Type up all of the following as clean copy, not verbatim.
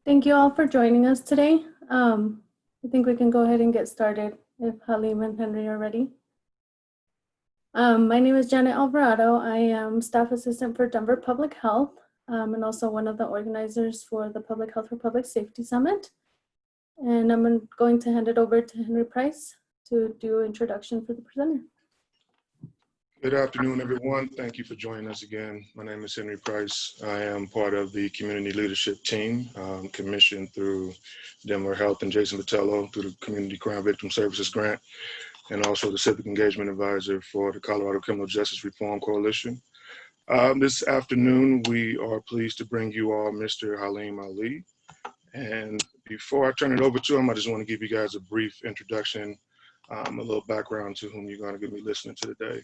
Thank you all for joining us today. I think we can go ahead and get started if Halim and Henry are ready. My name is Janet Alvarado. I am staff assistant for Denver Public Health and also one of the organizers for the Public Health for Public Safety Summit. And I'm going to hand it over to Henry Price to do introduction for the presenter. Good afternoon, everyone. Thank you for joining us again. My name is Henry Price. I am part of the community leadership team commissioned through Denver Health and Jason Vitello through the Community Crime Victim Services Grant, and also the Civic Engagement Advisor for the Colorado Criminal Justice Reform Coalition. This afternoon, we are pleased to bring you all Mr. Haleem Ali. And before I turn it over to him, I just want to give you guys a brief introduction, a little background to whom you're going to be listening to today.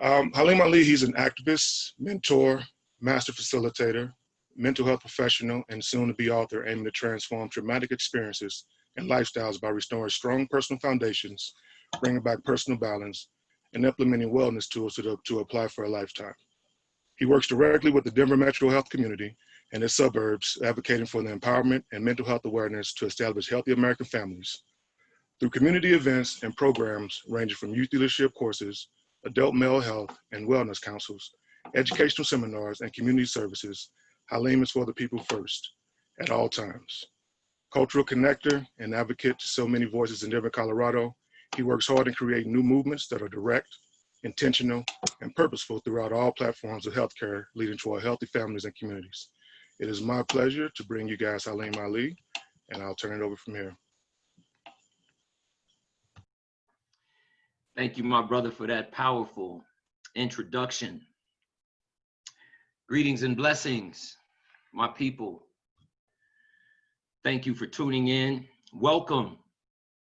Haleem Ali, he's an activist, mentor, master facilitator, mental health professional, and soon-to-be author aiming to transform traumatic experiences and lifestyles by restoring strong personal foundations, bringing back personal balance, and implementing wellness tools to apply for a lifetime. He works directly with the Denver metro health community and its suburbs, advocating for the empowerment and mental health awareness to establish healthy American families. Through community events and programs ranging from youth leadership courses, adult mental health and wellness councils, educational seminars, and community services, Halim is for the people first, at all times. Cultural connector and advocate to so many voices in Denver, Colorado, he works hard in creating new movements that are direct, intentional, and purposeful throughout all platforms of healthcare, leading to our healthy families and communities. It is my pleasure to bring you guys Haleem Ali, and I'll turn it over from here. Thank you, my brother, for that powerful introduction. Greetings and blessings, my people. Thank you for tuning in. Welcome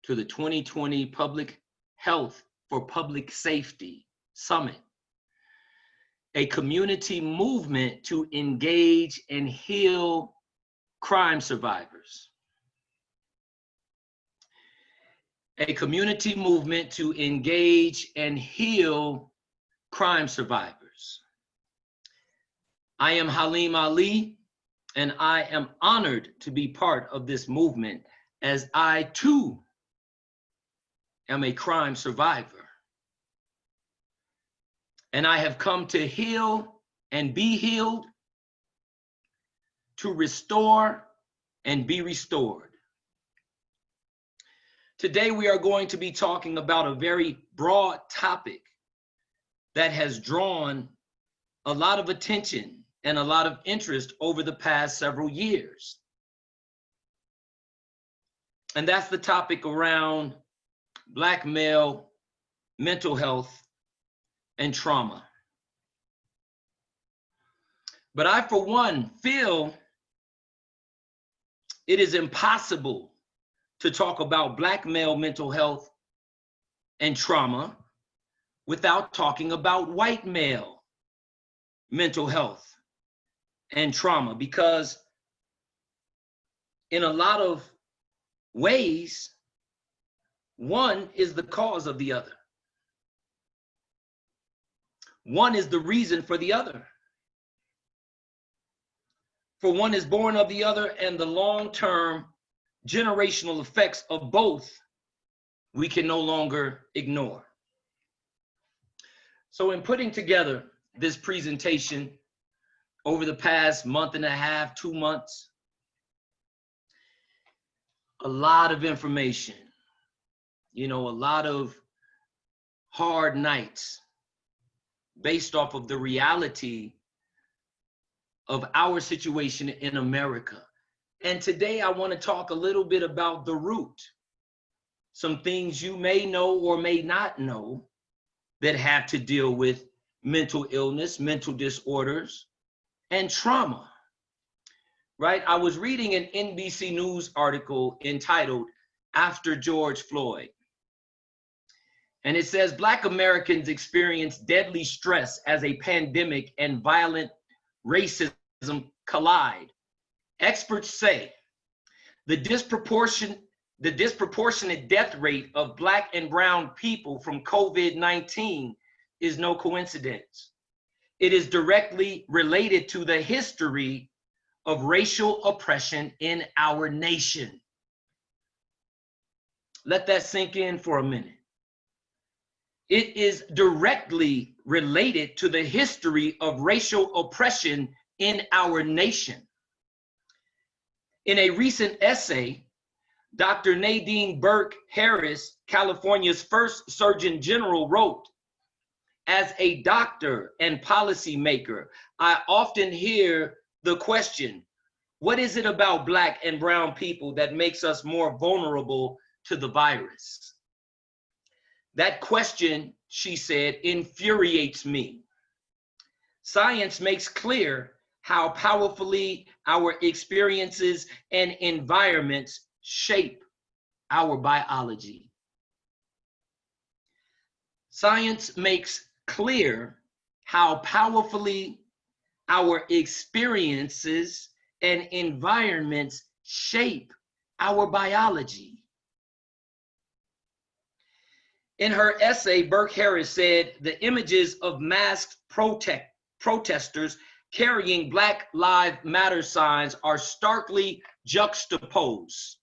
to the 2020 Public Health for Public Safety Summit, a community movement to engage and heal crime survivors. A community movement to engage and heal crime survivors. I am Haleem Ali, and I am honored to be part of this movement, as I too am a crime survivor. And I have come to heal and be healed, to restore and be restored. Today, we are going to be talking about a very broad topic that has drawn a lot of attention and a lot of interest over the past several years. And that's the topic around Black male mental health and trauma. But I, for one, feel it is impossible to talk about Black male mental health and trauma without talking about white male mental health and trauma, because in a lot of ways, one is the cause of the other. One is the reason for the other. For one is born of the other, and the long-term generational effects of both we can no longer ignore. So in putting together this presentation over the past month and a half, 2 months, a lot of information, a lot of hard nights based off of the reality of our situation in America. And today I want to talk a little bit about the root, some things you may know or may not know that have to deal with mental illness, mental disorders, and trauma, right? I was reading an NBC News article entitled "After George Floyd." And it says, Black Americans experience deadly stress as a pandemic and violent racism collide. Experts say the disproportionate death rate of Black and brown people from COVID-19 is no coincidence. It is directly related to the history of racial oppression in our nation. Let that sink in for a minute. It is directly related to the history of racial oppression in our nation. In a recent essay, Dr. Nadine Burke Harris, California's first Surgeon General, wrote, "As a doctor and policymaker, I often hear the question, what is it about Black and brown people that makes us more vulnerable to the virus?" That question, she said, infuriates me. Science makes clear how powerfully our experiences and environments shape our biology. Science makes clear how powerfully our experiences and environments shape our biology. In her essay, Burke Harris said the images of masked protesters carrying Black Lives Matter signs are starkly juxtaposed.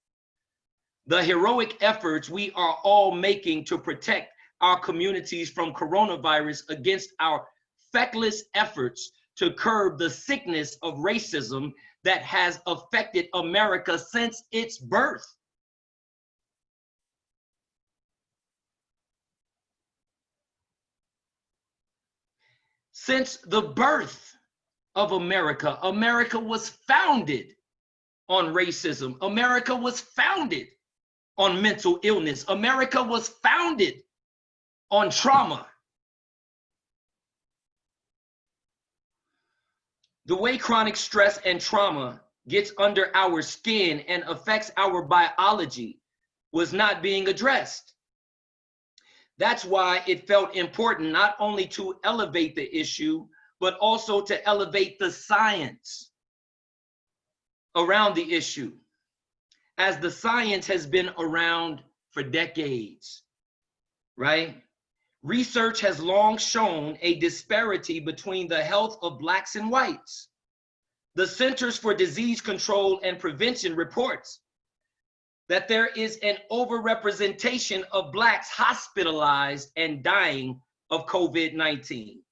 The heroic efforts we are all making to protect our communities from coronavirus against our feckless efforts to curb the sickness of racism that has affected America since its birth. Since the birth of America, America was founded on racism. America was founded on mental illness. America was founded on trauma. The way chronic stress and trauma gets under our skin and affects our biology was not being addressed. That's why it felt important not only to elevate the issue, but also to elevate the science around the issue, as the science has been around for decades, right? Research has long shown a disparity between the health of Blacks and whites. The Centers for Disease Control and Prevention reports that there is an overrepresentation of Blacks hospitalized and dying of COVID-19.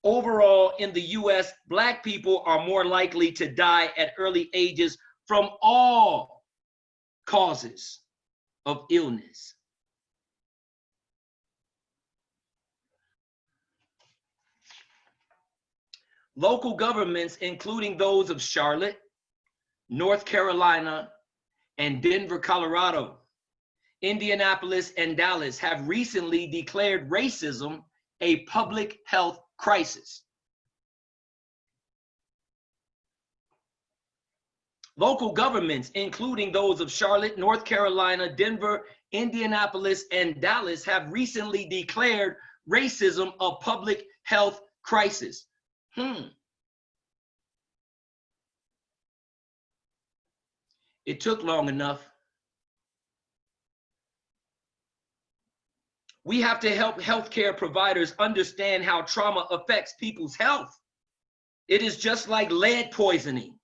Overall, in the US, Black people are more likely to die at early ages from all causes of illness. Local governments, including those of Charlotte, North Carolina, and Denver, Colorado, Indianapolis, and Dallas have recently declared racism a public health crisis. Local governments, including those of Charlotte, North Carolina, Denver, Indianapolis, and Dallas, have recently declared racism a public health crisis. It took long enough. We have to help healthcare providers understand how trauma affects people's health. It is just like lead poisoning.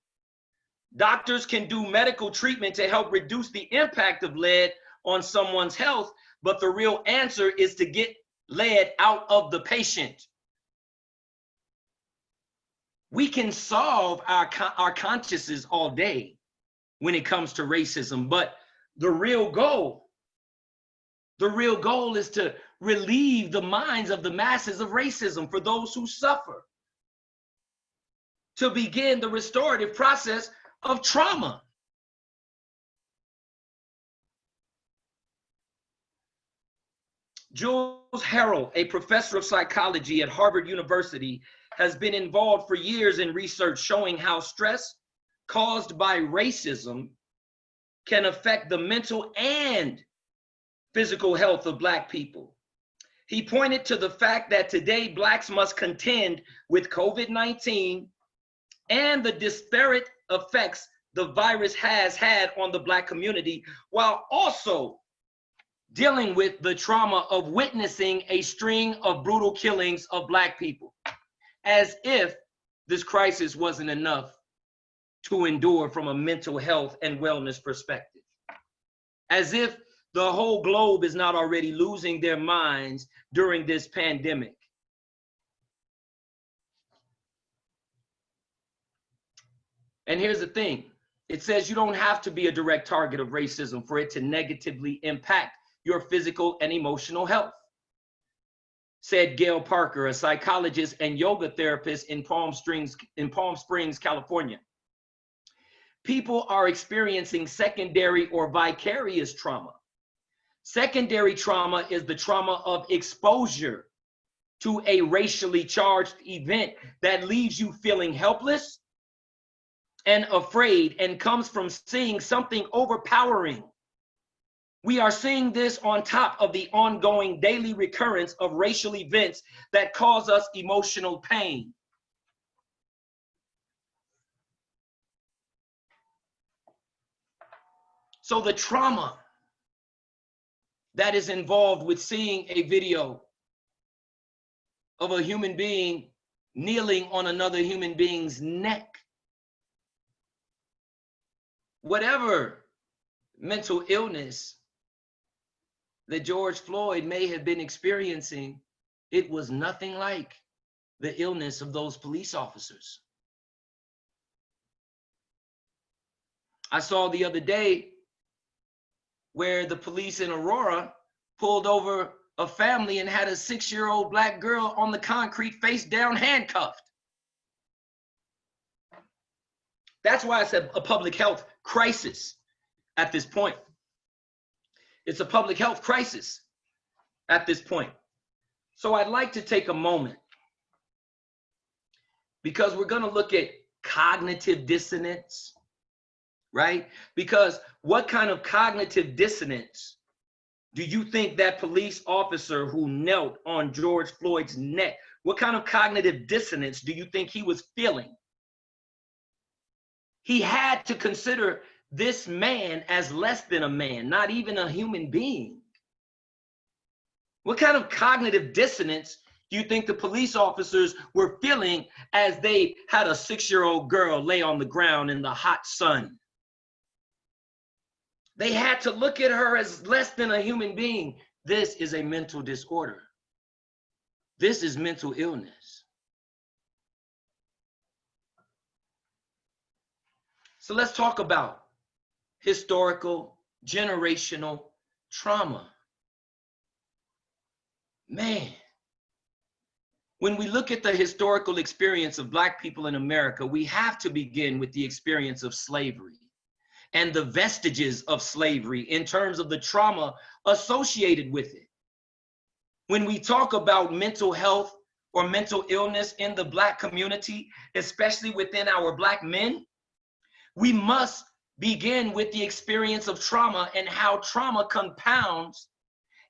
Doctors can do medical treatment to help reduce the impact of lead on someone's health, but the real answer is to get lead out of the patient. We can solve our consciences all day when it comes to racism, but the real goal is to relieve the minds of the masses of racism for those who suffer, to begin the restorative process of trauma. Jules Harrell, a professor of psychology at Harvard University, has been involved for years in research showing how stress caused by racism can affect the mental and physical health of Black people. He pointed to the fact that today Blacks must contend with COVID-19 and the disparate effects the virus has had on the Black community, while also dealing with the trauma of witnessing a string of brutal killings of Black people. As if this crisis wasn't enough, to endure from a mental health and wellness perspective. As if the whole globe is not already losing their minds during this pandemic. And here's the thing. It says you don't have to be a direct target of racism for it to negatively impact your physical and emotional health, said Gail Parker, a psychologist and yoga therapist in Palm Springs, California. People are experiencing secondary or vicarious trauma. Secondary trauma is the trauma of exposure to a racially charged event that leaves you feeling helpless and afraid and comes from seeing something overpowering. We are seeing this on top of the ongoing daily recurrence of racial events that cause us emotional pain. So the trauma that is involved with seeing a video of a human being kneeling on another human being's neck, whatever mental illness that George Floyd may have been experiencing, it was nothing like the illness of those police officers. I saw the other day where the police in Aurora pulled over a family and had a 6-year-old black girl on the concrete, face down, handcuffed. That's why it's a public health crisis at this point. It's a public health crisis at this point. So I'd like to take a moment, because we're going to look at cognitive dissonance, right? Because what kind of cognitive dissonance do you think that police officer who knelt on George Floyd's neck, what kind of cognitive dissonance do you think he was feeling? He had to consider this man as less than a man, not even a human being. What kind of cognitive dissonance do you think the police officers were feeling as they had a 6-year-old girl lay on the ground in the hot sun? They had to look at her as less than a human being. This is a mental disorder. This is mental illness. So let's talk about historical, generational trauma. Man, when we look at the historical experience of Black people in America, we have to begin with the experience of slavery and the vestiges of slavery in terms of the trauma associated with it. When we talk about mental health or mental illness in the Black community, especially within our Black men, we must begin with the experience of trauma and how trauma compounds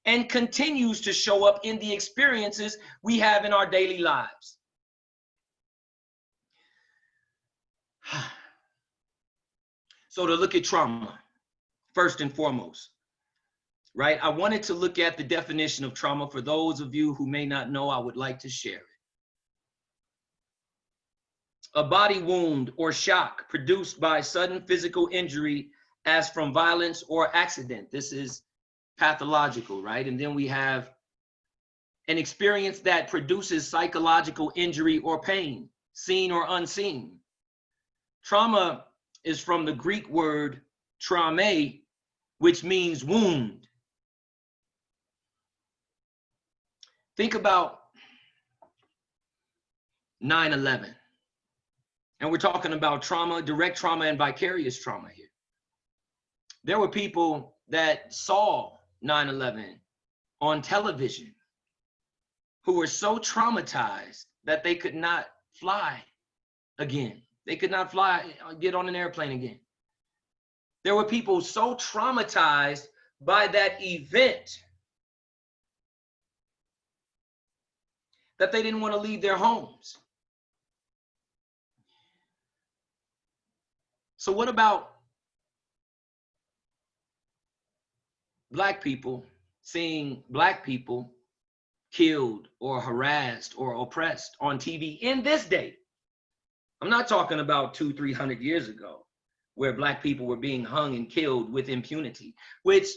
and continues to show up in the experiences we have in our daily lives. So to look at trauma, first and foremost, right? I wanted to look at the definition of trauma. For those of you who may not know, I would like to share it. A body wound or shock produced by sudden physical injury as from violence or accident. This is pathological, right? And then we have an experience that produces psychological injury or pain, seen or unseen. Trauma is from the Greek word traumē, which means wound. Think about 9/11. And we're talking about trauma, direct trauma and vicarious trauma here. There were people that saw 9/11 on television who were so traumatized that they could not fly again. They could not fly, get on an airplane again. There were people so traumatized by that event that they didn't want to leave their homes. So what about Black people seeing Black people killed or harassed or oppressed on TV in this day I'm not talking about 200-300 years ago, where Black people were being hung and killed with impunity, which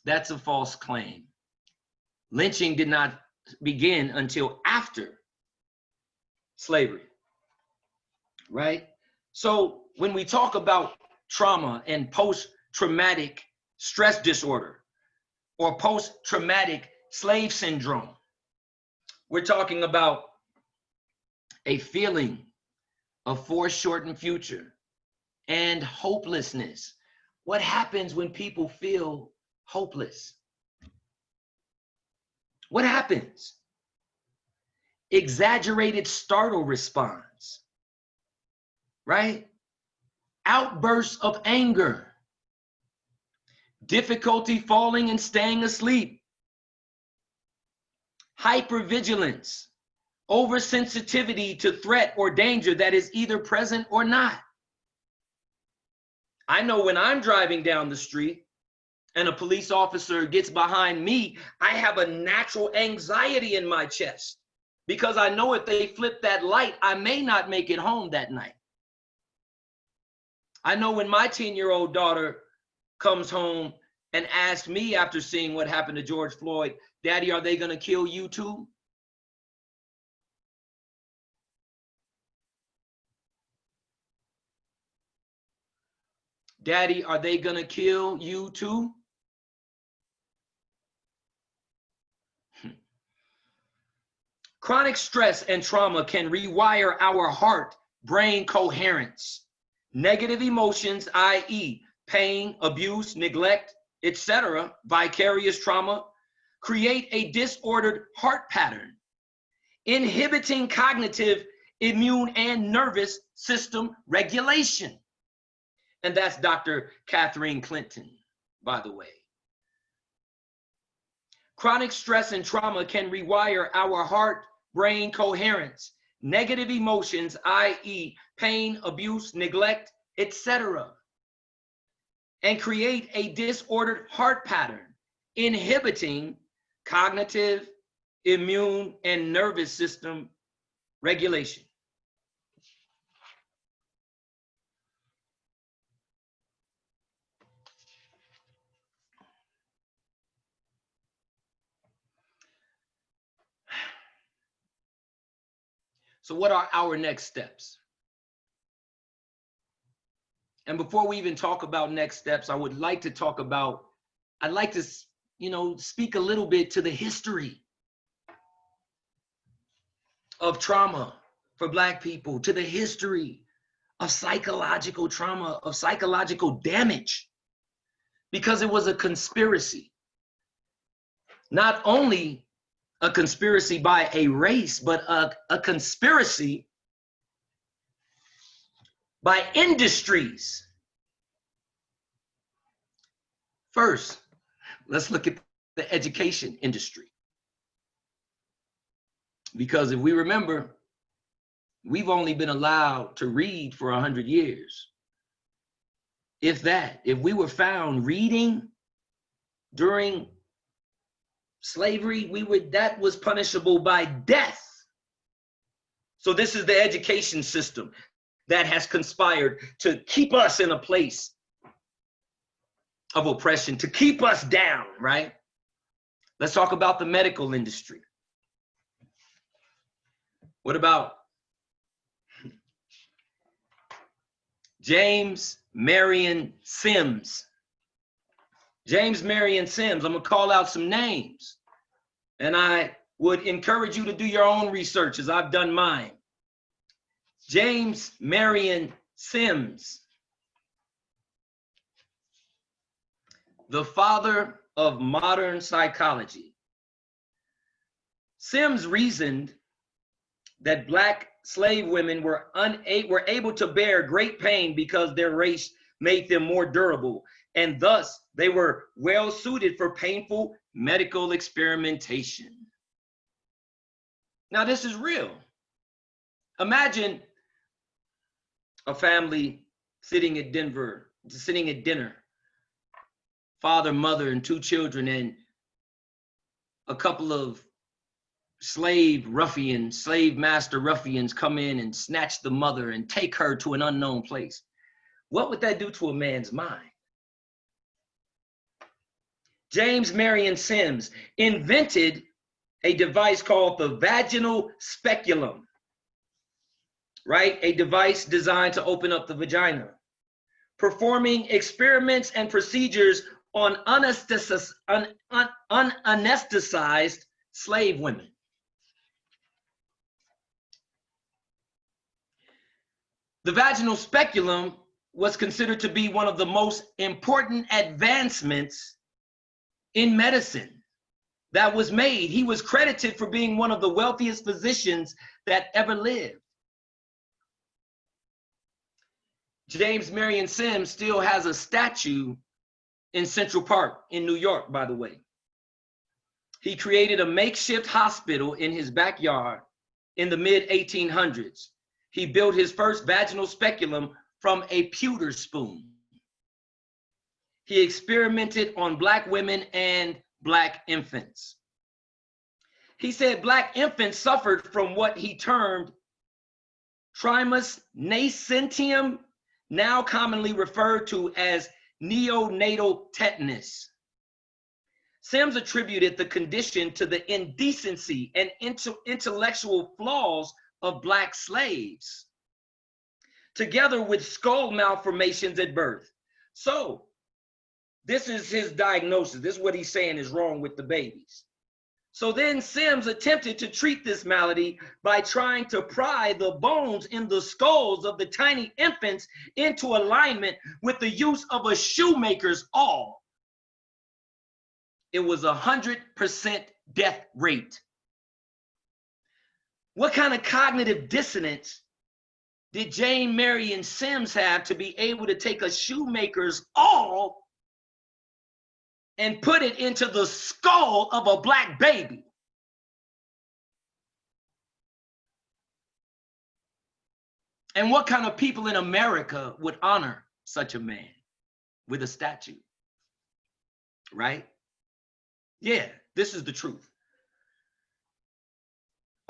that's a false claim. Lynching did not begin until after slavery, right? So when we talk about trauma and post-traumatic stress disorder or post-traumatic slave syndrome, we're talking about a feeling of foreshortened future and hopelessness. What happens when people feel hopeless? What happens? Exaggerated startle response, right? Outbursts of anger, difficulty falling and staying asleep, hypervigilance, oversensitivity to threat or danger that is either present or not. I know when I'm driving down the street and a police officer gets behind me, I have a natural anxiety in my chest because I know if they flip that light, I may not make it home that night. I know when my 10-year-old daughter comes home and asks me after seeing what happened to George Floyd, Daddy, are they gonna kill you too? Daddy, are they gonna kill you too? Chronic stress and trauma can rewire our heart-brain coherence. Negative emotions, i.e., pain, abuse, neglect, etc., vicarious trauma, create a disordered heart pattern, inhibiting cognitive, immune, and nervous system regulation. And that's Dr. Catherine Clinton, by the way. Chronic stress and trauma can rewire our heart-brain coherence, negative emotions, i.e., pain, abuse, neglect, etc., and create a disordered heart pattern, inhibiting cognitive, immune, and nervous system regulation. So what are our next steps? And before we even talk about next steps, I would like to talk about, I'd like to, speak a little bit to the history of trauma for Black people, to the history of psychological trauma, of psychological damage, because it was a conspiracy. Not only a conspiracy by a race, but a conspiracy by industries. First, let's look at the education industry. Because if we remember, we've only been allowed to read for 100 years. If that, if we were found reading during slavery, that was punishable by death. So this is the education system that has conspired to keep us in a place of oppression, to keep us down, right? Let's talk about the medical industry. What about James Marion Sims? James Marion Sims, I'm gonna call out some names, and I would encourage you to do your own research as I've done mine. James Marion Sims, the father of modern psychology. Sims reasoned that Black slave women were able to bear great pain because their race made them more durable, and thus they were well suited for painful medical experimentation. Now this is real. Imagine a family sitting at dinner, father, mother, and 2 children, and a couple of slave master ruffians come in and snatch the mother and take her to an unknown place, what would that do to a man's mind? James Marion Sims invented a device called the Vaginal Speculum, right? A device designed to open up the vagina, performing experiments and procedures on unanesthetized slave women. The vaginal speculum was considered to be one of the most important advancements in medicine that was made. He was credited for being one of the wealthiest physicians that ever lived. James Marion Sims still has a statue in Central Park in New York, by the way. He created a makeshift hospital in his backyard in the mid-1800s. He built his first vaginal speculum from a pewter spoon. He experimented on Black women and Black infants. He said Black infants suffered from what he termed trimus nascentium, now commonly referred to as neonatal tetanus. Sims attributed the condition to the indecency and intellectual flaws of Black slaves, together with skull malformations at birth. So this is his diagnosis. This is what he's saying is wrong with the babies. So then Sims attempted to treat this malady by trying to pry the bones in the skulls of the tiny infants into alignment with the use of a shoemaker's awl. It was 100% death rate. What kind of cognitive dissonance did James Marion Sims have to be able to take a shoemaker's awl and put it into the skull of a Black baby? And what kind of people in America would honor such a man with a statue? Right? Yeah, this is the truth.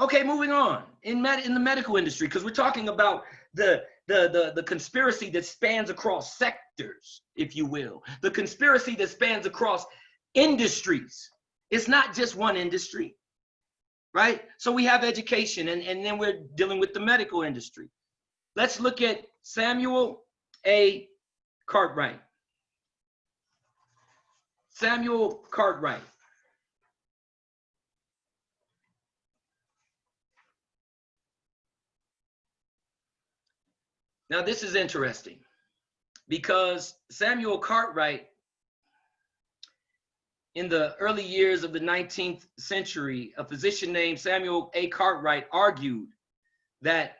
Okay, moving on. In the medical industry, because we're talking about the conspiracy that spans across sectors, if you will, the conspiracy that spans across industries. It's not just one industry, right? So we have education, and then we're dealing with the medical industry. Let's look at Samuel A. Cartwright. Samuel Cartwright. Now, this is interesting because Samuel Cartwright, in the early years of the 19th century, a physician named Samuel A. Cartwright argued that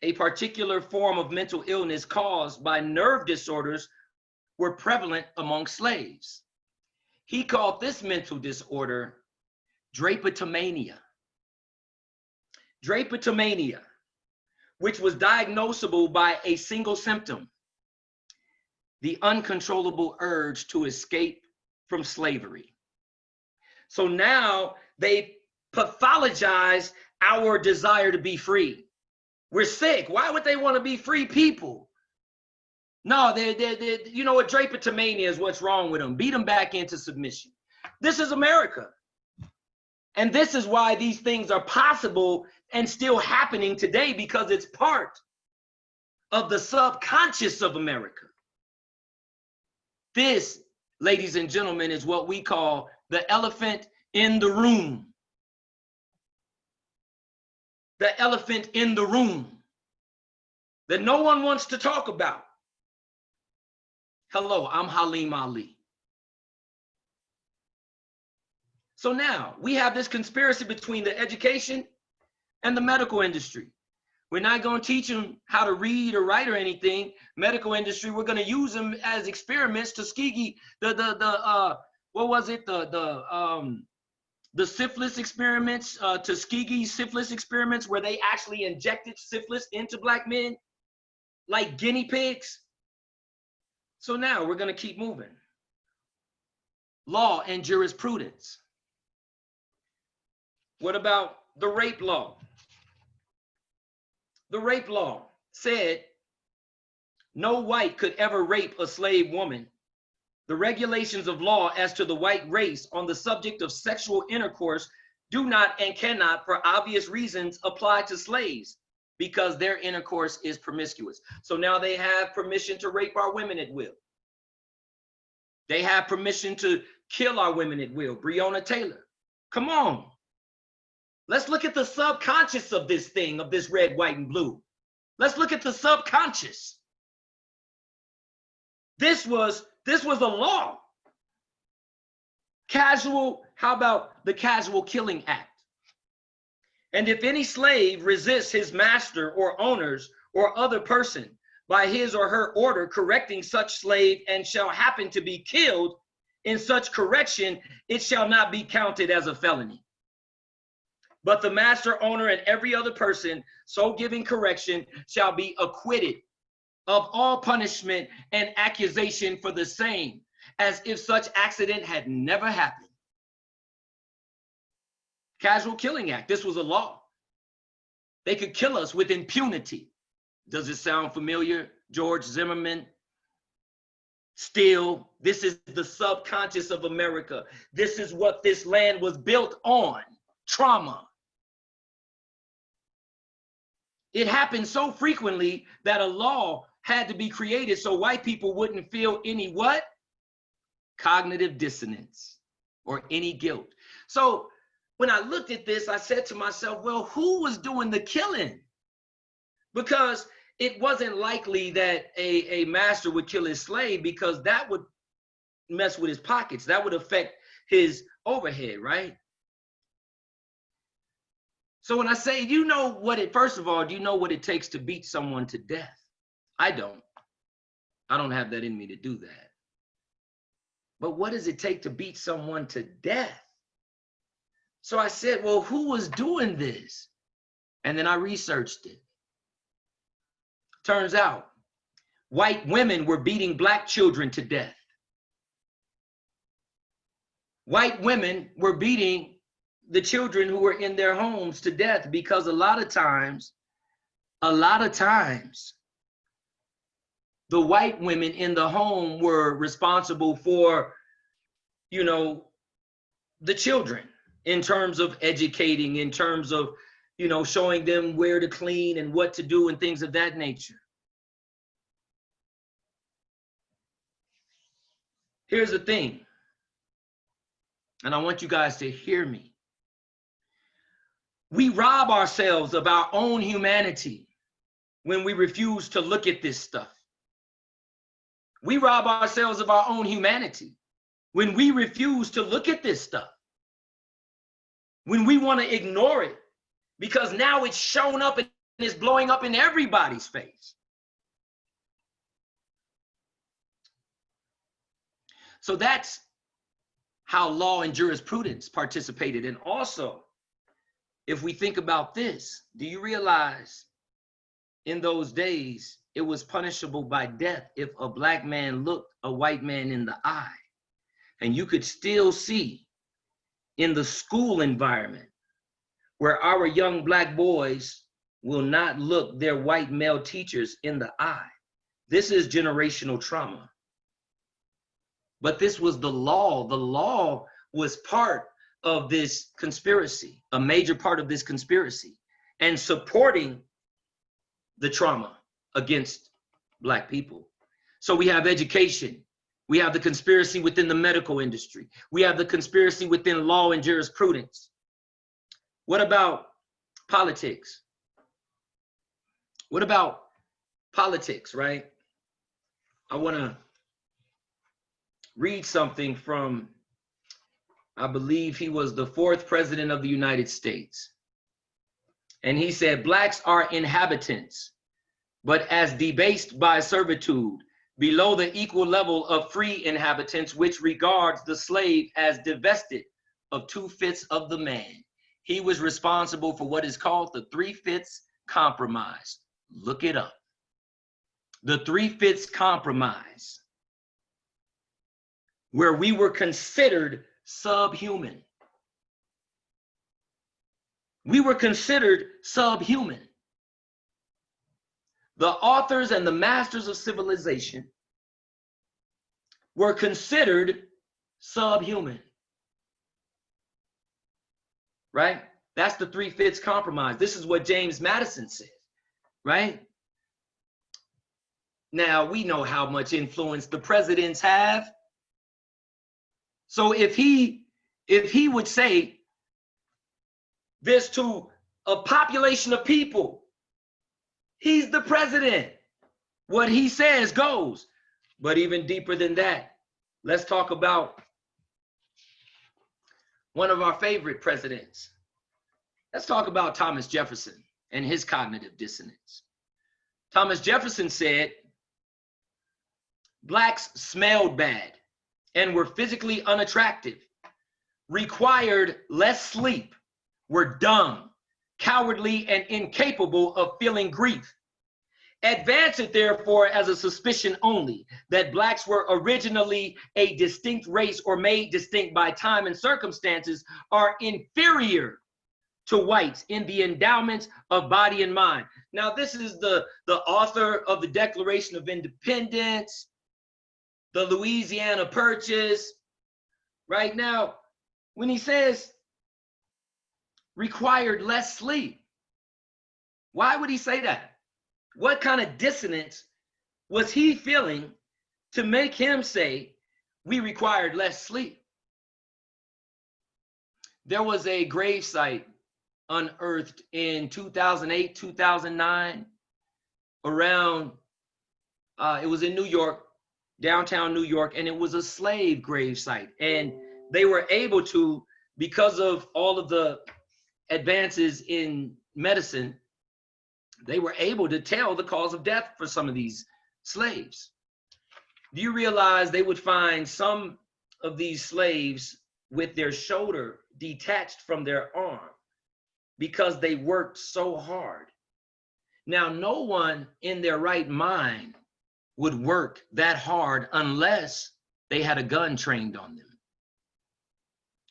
a particular form of mental illness caused by nerve disorders were prevalent among slaves. He called this mental disorder drapetomania. Drapetomania, which was diagnosable by a single symptom: the uncontrollable urge to escape from slavery. So now they pathologize our desire to be free. We're sick. Why would they want to be free people? No, they're you know what, drapetomania is what's wrong with them. Beat them back into submission. This is America. And this is why these things are possible and still happening today, because it's part of the subconscious of America. This, ladies and gentlemen, is what we call the elephant in the room. The elephant in the room that no one wants to talk about. Hello, I'm Haleem Ali. So now we have this conspiracy between the education and the medical industry. We're not going to teach them how to read or write or anything. Medical industry, we're going to use them as experiments to Tuskegee, the syphilis experiments, Tuskegee syphilis experiments, where they actually injected syphilis into Black men like guinea pigs. So now we're going to keep moving. Law and jurisprudence. What about the rape law? The rape law said no white could ever rape a slave woman. The regulations of law as to the white race on the subject of sexual intercourse do not and cannot, for obvious reasons, apply to slaves because their intercourse is promiscuous. So now they have permission to rape our women at will. They have permission to kill our women at will. Breonna Taylor, come on. Let's look at the subconscious of this thing, of this red, white, and blue. Let's look at the subconscious. This was a law. Casual, how about the Casual Killing Act? And if any slave resists his master or owners or other person by his or her order correcting such slave and shall happen to be killed in such correction, it shall not be counted as a felony. But the master, owner, and every other person so giving correction shall be acquitted of all punishment and accusation for the same, as if such accident had never happened. Casual Killing Act, this was a law. They could kill us with impunity. Does it sound familiar? George Zimmerman. Still, this is the subconscious of America. This is what this land was built on, trauma. It happened so frequently that a law had to be created so white people wouldn't feel any what? Cognitive dissonance or any guilt. So when I looked at this, I said to myself, well, who was doing the killing? Because it wasn't likely that a master would kill his slave, because that would mess with his pockets. That would affect his overhead, right? So when I say, first of all, do you know what it takes to beat someone to death? I don't. I don't have that in me to do that. But what does it take to beat someone to death? So I said, well, who was doing this? And then I researched it. Turns out, white women were beating black children to death. White women were beating the children who were in their homes to death, because a lot of times, the white women in the home were responsible for, the children, in terms of educating, in terms of, showing them where to clean and what to do and things of that nature. Here's the thing, and I want you guys to hear me. We rob ourselves of our own humanity when we refuse to look at this stuff. We rob ourselves of our own humanity when we refuse to look at this stuff. When we want to ignore it, because now it's shown up and it's blowing up in everybody's face. So that's how law and jurisprudence participated. And also, if we think about this, do you realize in those days, it was punishable by death if a black man looked a white man in the eye? And you could still see in the school environment where our young black boys will not look their white male teachers in the eye. This is generational trauma. But this was the law. The law was part of this conspiracy, a major part of this conspiracy, and supporting the trauma against black people. So we have education. We have the conspiracy within the medical industry. We have the conspiracy within law and jurisprudence. What about politics? What about politics, right? I want to read something from, I believe he was the 4th president of the United States. And he said, blacks are inhabitants, but as debased by servitude, below the equal level of free inhabitants, which regards the slave as divested of 2/5 of the man. He was responsible for what is called the 3/5 compromise. Look it up. The 3/5 compromise, where we were considered subhuman. We were considered subhuman. The authors and the masters of civilization were considered subhuman. Right? That's the 3/5 compromise. This is what James Madison said, right? Now, we know how much influence the presidents have. So if he would say this to a population of people, he's the president. What he says goes. But even deeper than that, let's talk about one of our favorite presidents. Let's talk about Thomas Jefferson and his cognitive dissonance. Thomas Jefferson said, blacks smelled bad and were physically unattractive, required less sleep, were dumb, cowardly, and incapable of feeling grief. Advance it therefore as a suspicion only that blacks were originally a distinct race or made distinct by time and circumstances are inferior to whites in the endowments of body and mind. Now, this is the author of the Declaration of Independence, the Louisiana Purchase. Right now, when he says required less sleep, why would he say that? What kind of dissonance was he feeling to make him say we required less sleep? There was a grave site unearthed in 2008, 2009, around, it was in New York, downtown New York, and it was a slave grave site. And they were able to, because of all of the advances in medicine, they were able to tell the cause of death for some of these slaves. Do you realize they would find some of these slaves with their shoulder detached from their arm because they worked so hard? Now, no one in their right mind would work that hard unless they had a gun trained on them,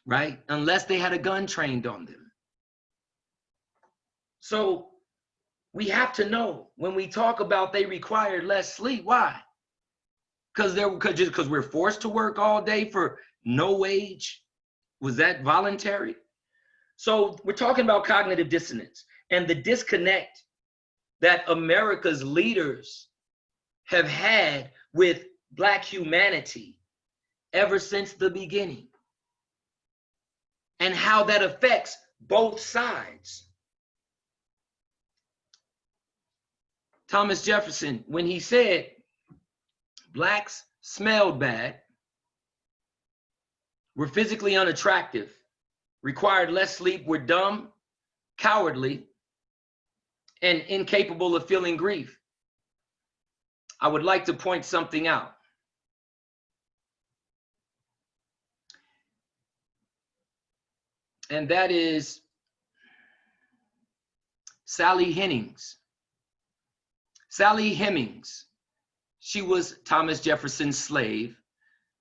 right? Unless they had a gun trained on them. So we have to know when we talk about they required less sleep, why? Because we're forced to work all day for no wage? Was that voluntary? So we're talking about cognitive dissonance and the disconnect that America's leaders have had with Black humanity ever since the beginning, and how that affects both sides. Thomas Jefferson, when he said blacks smelled bad, were physically unattractive, required less sleep, were dumb, cowardly, and incapable of feeling grief, I would like to point something out. And that is Sally Hennings. Sally Hemings, she was Thomas Jefferson's slave,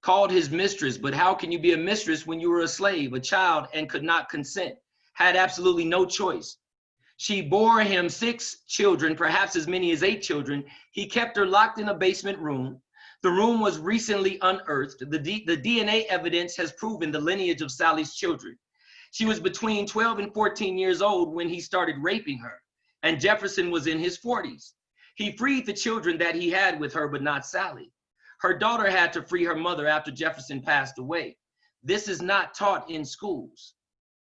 called his mistress, but how can you be a mistress when you were a slave, a child, and could not consent, had absolutely no choice? She bore him 6 children, perhaps as many as 8 children. He kept her locked in a basement room. The room was recently unearthed. The DNA evidence has proven the lineage of Sally's children. She was between 12 and 14 years old when he started raping her, and Jefferson was in his 40s. He freed the children that he had with her, but not Sally. Her daughter had to free her mother after Jefferson passed away. This is not taught in schools.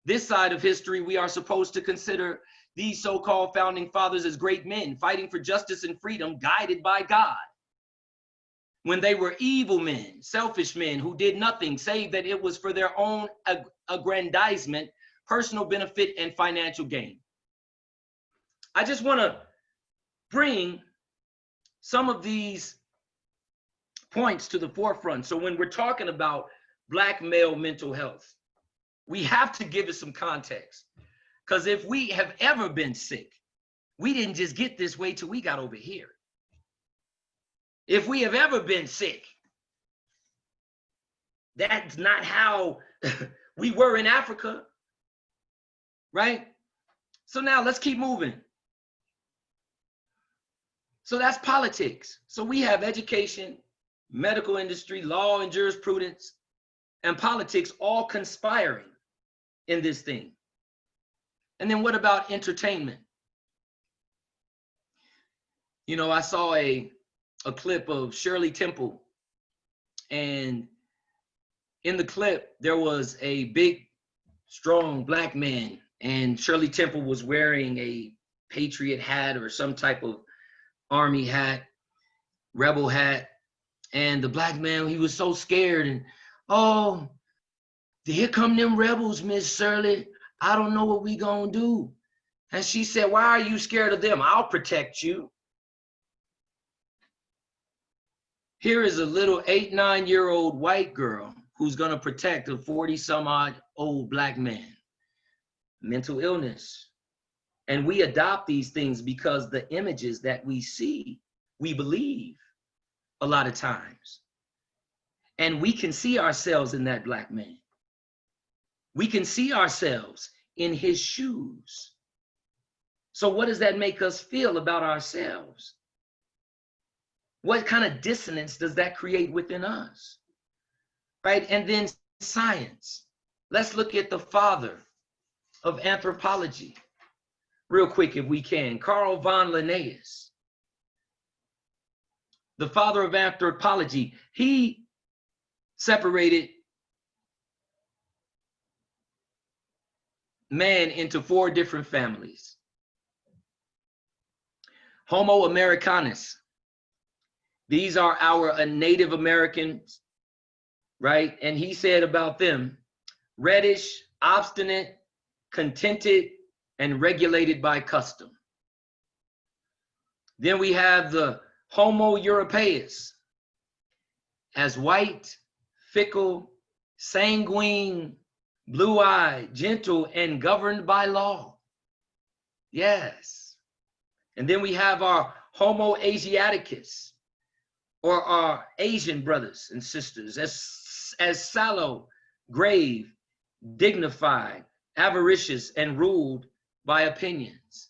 This side of history, we are supposed to consider these so-called founding fathers as great men fighting for justice and freedom, guided by God, when they were evil men, selfish men who did nothing save that it was for their own aggrandizement, personal benefit, and financial gain. I just want to bring some of these points to the forefront. So when we're talking about Black male mental health, we have to give it some context. Because if we have ever been sick, we didn't just get this way till we got over here. If we have ever been sick, that's not how we were in Africa, right? So now let's keep moving. So that's politics. So we have education, medical industry, law and jurisprudence, and politics all conspiring in this thing. And then what about entertainment? You know, I saw a clip of Shirley Temple, and in the clip, there was a big, strong black man, and Shirley Temple was wearing a patriot hat or some type of army hat, rebel hat, and the black man, he was so scared, and, oh, here come them rebels, Miss Shirley. I don't know what we gonna do. And she said, why are you scared of them? I'll protect you. Here is a little 8, 9-year-old white girl who's gonna protect a 40-some-odd old black man. Mental illness. And we adopt these things because the images that we see, we believe a lot of times. And we can see ourselves in that black man. We can see ourselves in his shoes. So what does that make us feel about ourselves? What kind of dissonance does that create within us? Right? And then science. Let's look at the father of anthropology real quick if we can. Carl von Linnaeus, the father of anthropology. He separated man into 4 different families. Homo Americanus. These are our Native Americans, right? And he said about them, reddish, obstinate, contented, and regulated by custom. Then we have the Homo Europaeus, as white, fickle, sanguine, blue-eyed, gentle, and governed by law. Yes. And then we have our Homo Asiaticus, or our Asian brothers and sisters, as sallow, grave, dignified, avaricious, and ruled by opinions.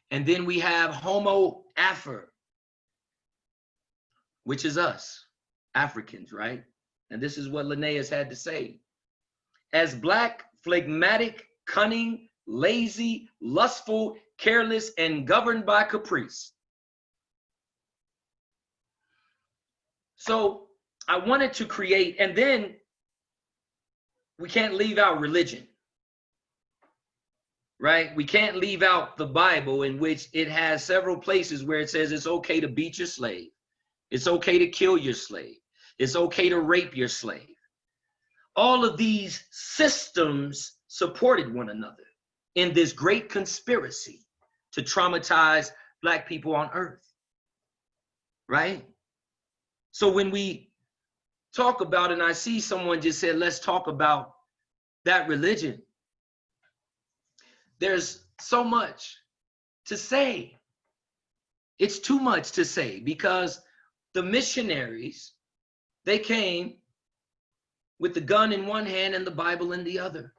And then we have Homo Afer, which is us, Africans, right? And this is what Linnaeus had to say. As black, phlegmatic, cunning, lazy, lustful, careless, and governed by caprice. So I wanted to create, and then we can't leave out religion, right? We can't leave out the Bible, in which it has several places where it says it's okay to beat your slave. It's okay to kill your slave. It's okay to rape your slave. All of these systems supported one another in this great conspiracy to traumatize Black people on earth, right? So when we talk about, and I see someone just said, let's talk about that religion, there's so much to say. It's too much to say, because the missionaries, they came with the gun in one hand and the Bible in the other,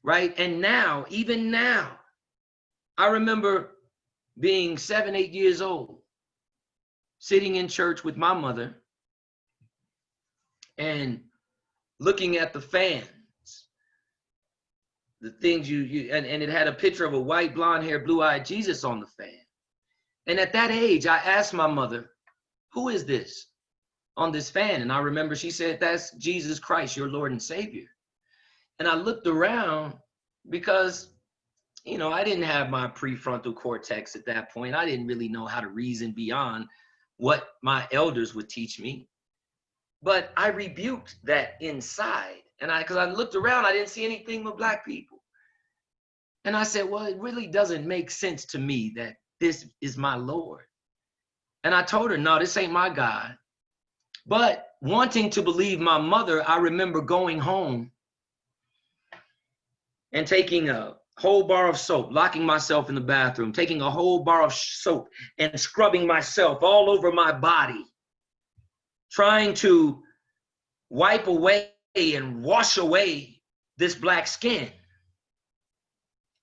right? And now, even now, I remember being 7, 8 years old, sitting in church with my mother and looking at the fans, the things and it had a picture of a white, blonde-haired, blue-eyed Jesus on the fan. And at that age, I asked my mother, who is this on this fan? And I remember she said, that's Jesus Christ, your Lord and Savior. And I looked around because, you know, I didn't have my prefrontal cortex at that point. I didn't really know how to reason beyond what my elders would teach me. But I rebuked that inside. And because I looked around, I didn't see anything but Black people. And I said, well, it really doesn't make sense to me that this is my Lord. And I told her, no, this ain't my God. But wanting to believe my mother, I remember going home and taking a whole bar of soap, locking myself in the bathroom, taking a whole bar of soap and scrubbing myself all over my body, trying to wipe away and wash away this Black skin.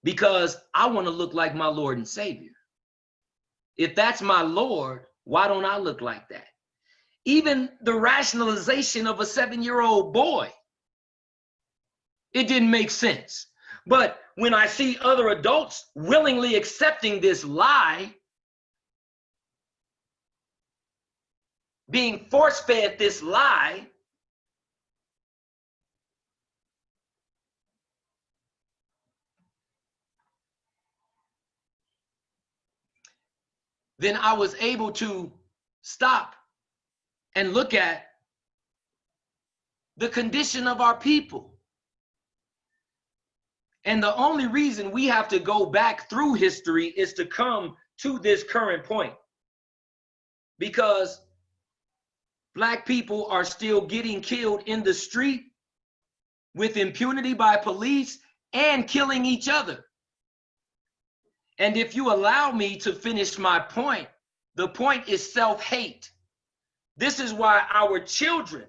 because I want to look like my Lord and Savior. If that's my Lord, why don't I look like that? Even the rationalization of a 7-year-old boy, it didn't make sense. But when I see other adults willingly accepting this lie, being force-fed this lie, then I was able to stop and look at the condition of our people. And the only reason we have to go back through history is to come to this current point. Because Black people are still getting killed in the street with impunity by police and killing each other. And if you allow me to finish my point, the point is self-hate. This is why our children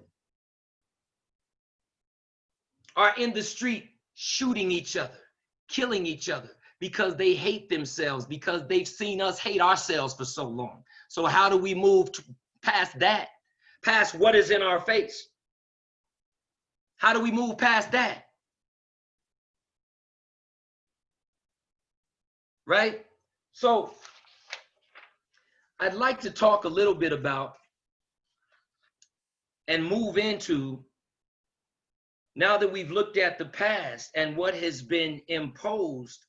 are in the street shooting each other, killing each other, because they hate themselves, because they've seen us hate ourselves for so long. So how do we move past that, past what is in our face? How do we move past that? Right? So I'd like to talk a little bit about and move into, now that we've looked at the past and what has been imposed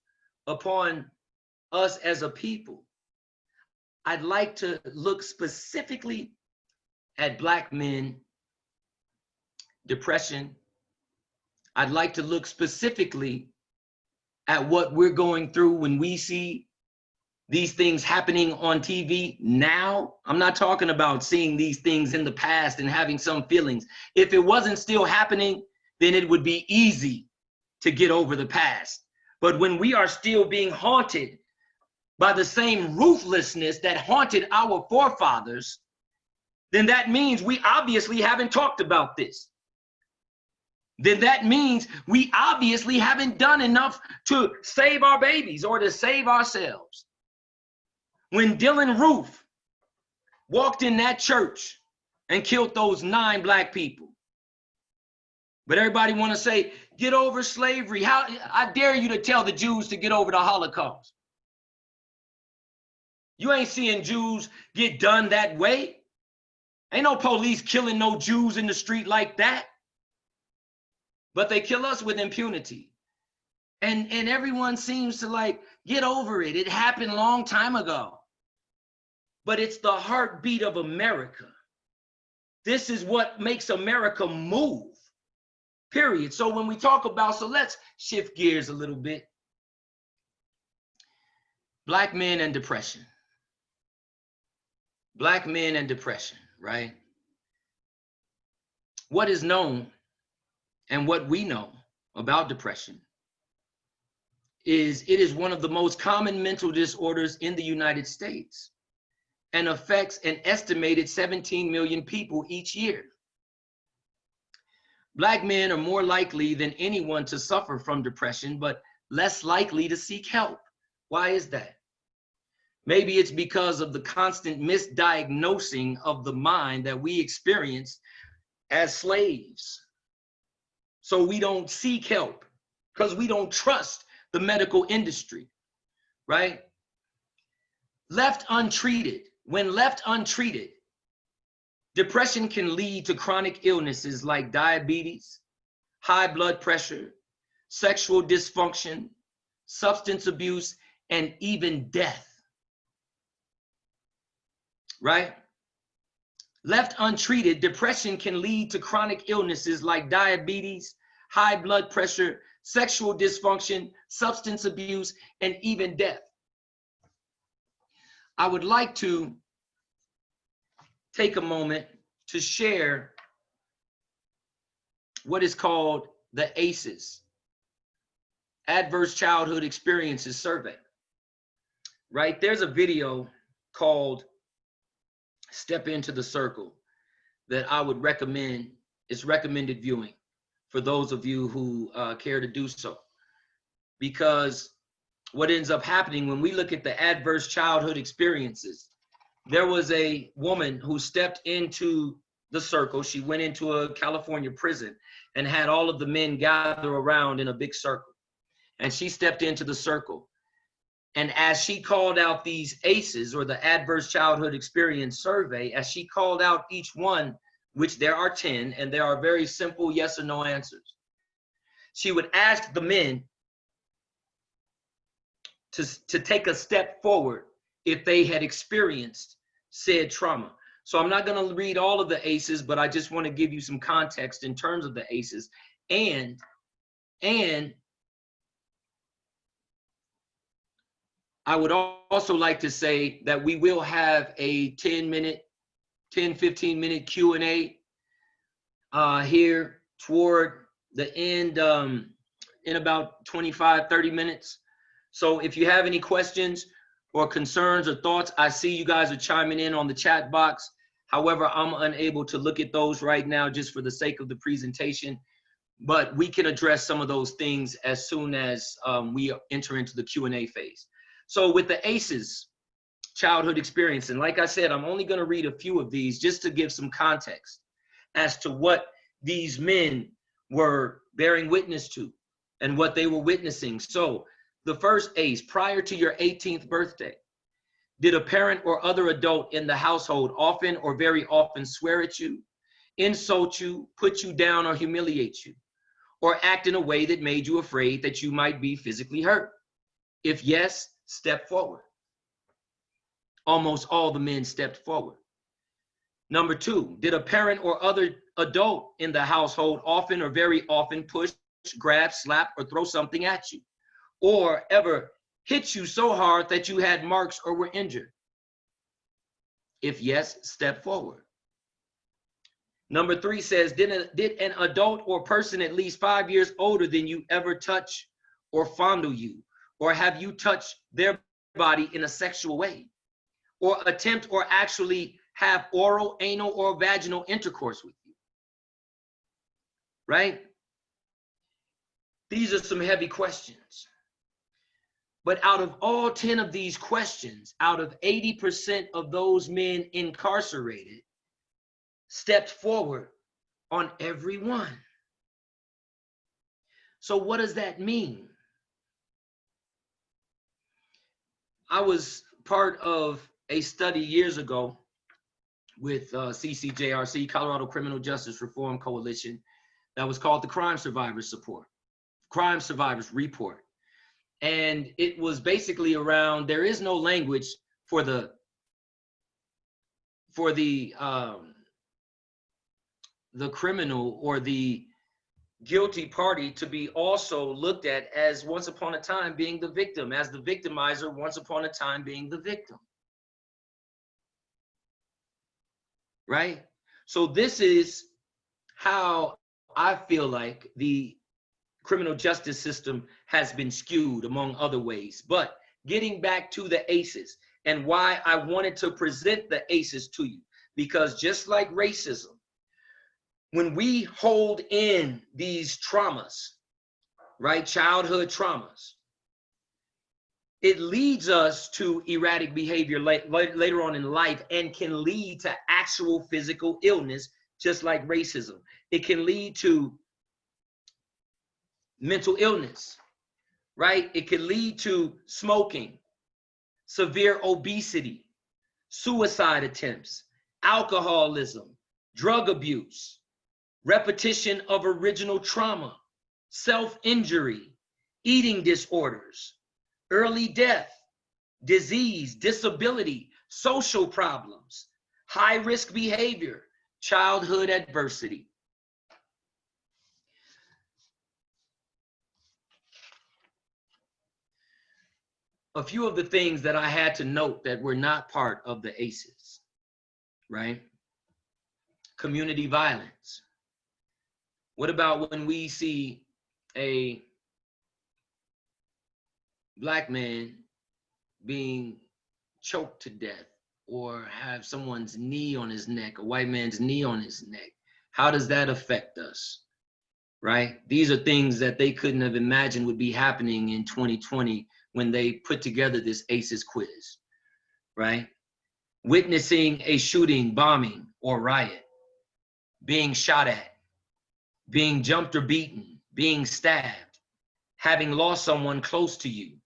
upon us as a people, I'd like to look specifically at Black men, depression. I'd like to look specifically at what we're going through when we see these things happening on TV now. I'm not talking about seeing these things in the past and having some feelings. If it wasn't still happening, then it would be easy to get over the past. But when we are still being haunted by the same ruthlessness that haunted our forefathers, then that means we obviously haven't talked about this. Then that means we obviously haven't done enough to save our babies or to save ourselves. When Dylan Roof walked in that church and killed those 9 Black people, but everybody want to say, get over slavery. How, I dare you to tell the Jews to get over the Holocaust. You ain't seeing Jews get done that way. Ain't no police killing no Jews in the street like that. But they kill us with impunity. And everyone seems to like, get over it. It happened a long time ago. But it's the heartbeat of America. This is what makes America move. Period. So when we talk about, so let's shift gears a little bit. Black men and depression. Black men and depression, right? What is known and what we know about depression is it is one of the most common mental disorders in the United States and affects an estimated 17 million people each year. Black men are more likely than anyone to suffer from depression, but less likely to seek help. Why is that? Maybe it's because of the constant misdiagnosing of the mind that we experience as slaves. So we don't seek help because we don't trust the medical industry, right? Left untreated, when left untreated, depression can lead to chronic illnesses like diabetes, high blood pressure, sexual dysfunction, substance abuse, and even death, right? Left untreated, depression can lead to chronic illnesses like diabetes, high blood pressure, sexual dysfunction, substance abuse, and even death. I would like to take a moment to share what is called the ACEs, Adverse Childhood Experiences Survey, right? There's a video called Step Into the Circle that I would recommend. It's recommended viewing for those of you who care to do so, because what ends up happening when we look at the adverse childhood experiences. There was a woman who stepped into the circle. She went into a California prison and had all of the men gather around in a big circle. And she stepped into the circle. And as she called out these ACEs, or the Adverse Childhood Experience Survey, as she called out each one, which there are 10, and there are very simple yes or no answers, she would ask the men to take a step forward if they had experienced said trauma. So I'm not going to read all of the ACEs, but I just want to give you some context in terms of the ACEs. And I would also like to say that we will have a 15-minute Q&A here toward the end, in about 25-30 minutes. So if you have any questions or concerns or thoughts, I see you guys are chiming in on the chat box. However, I'm unable to look at those right now just for the sake of the presentation, but we can address some of those things as soon as we enter into the Q&A phase. So with the ACEs, childhood experience, and like I said, I'm only gonna read a few of these just to give some context as to what these men were bearing witness to and what they were witnessing. So the first ACE: prior to your 18th birthday, did a parent or other adult in the household often or very often swear at you, insult you, put you down, or humiliate you, or act in a way that made you afraid that you might be physically hurt? If yes, step forward. Almost all the men stepped forward. Number 2, did a parent or other adult in the household often or very often push, grab, slap, or throw something at you, or ever hit you so hard that you had marks or were injured? If yes, step forward. Number 3 says, did an adult or person at least 5 years older than you ever touch or fondle you, or have you touched their body in a sexual way, or attempt or actually have oral, anal, or vaginal intercourse with you? Right? These are some heavy questions. But out of all 10 of these questions, out of 80% of those men incarcerated stepped forward on every one. So what does that mean? I was part of a study years ago with CCJRC, Colorado Criminal Justice Reform Coalition, that was called the Crime Survivors Report. And it was basically around, there is no language for the criminal or the guilty party to be also looked at as once upon a time being the victim, as the victimizer once upon a time being the victim. Right? So this is how I feel like the criminal justice system has been skewed, among other ways. But getting back to the ACEs and why I wanted to present the ACEs to you, because just like racism, when we hold in these traumas, right, childhood traumas, it leads us to erratic behavior later on in life and can lead to actual physical illness, just like racism. It can lead to mental illness, right? It can lead to smoking, severe obesity, suicide attempts, alcoholism, drug abuse, repetition of original trauma, self-injury, eating disorders, early death, disease, disability, social problems, high-risk behavior, childhood adversity. A few of the things that I had to note that were not part of the ACEs, right? Community violence. What about when we see a Black man being choked to death, or have someone's knee on his neck, a white man's knee on his neck? How does that affect us, right? These are things that they couldn't have imagined would be happening in 2020 when they put together this ACEs quiz, right? Witnessing a shooting, bombing, or riot, being shot at, being jumped or beaten, being stabbed, having lost someone close to you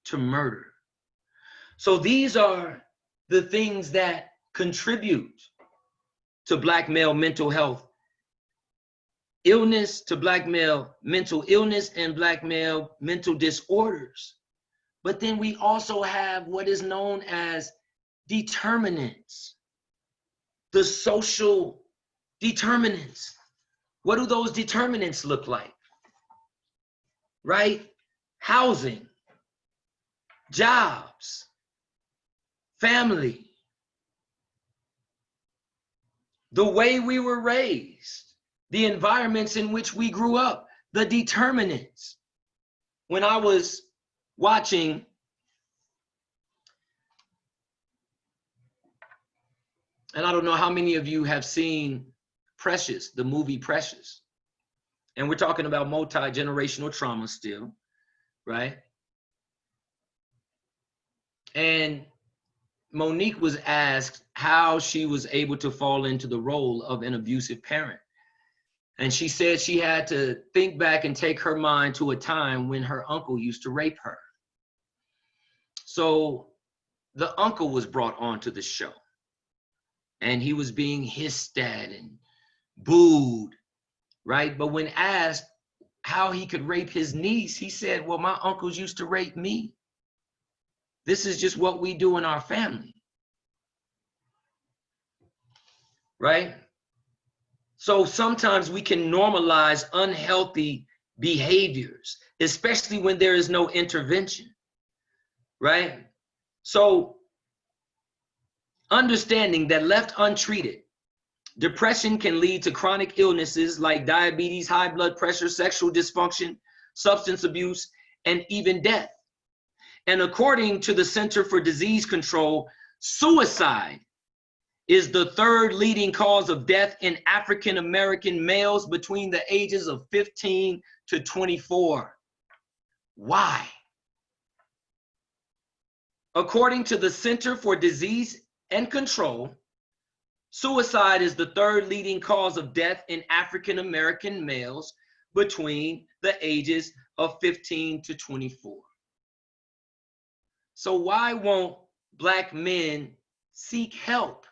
to murder. So these are the things that contribute to Black male mental health illness, to Black male mental illness and Black male mental disorders. But then we also have what is known as determinants, the social determinants. What do those determinants look like? Right? Housing, jobs, family, the way we were raised, the environments in which we grew up, the determinants. When I was watching and I don't know how many of you have seen Precious, the movie Precious. And we're talking about multi-generational trauma still, right? And Monique was asked how she was able to fall into the role of an abusive parent. And she said she had to think back and take her mind to a time when her uncle used to rape her. So the uncle was brought onto the show. And he was being hissed at and booed, right? But when asked how he could rape his niece, he said, well, my uncles used to rape me. This is just what we do in our family, right? So sometimes we can normalize unhealthy behaviors, especially when there is no intervention, right? So understanding that left untreated, depression can lead to chronic illnesses like diabetes, high blood pressure, sexual dysfunction, substance abuse, and even death. And according to the Center for Disease Control, suicide is the third leading cause of death in African American males between the ages of 15 to 24. Why? According to the Center for Disease and Control, suicide is the third leading cause of death in African American males between the ages of 15 to 24. So why won't Black men seek help?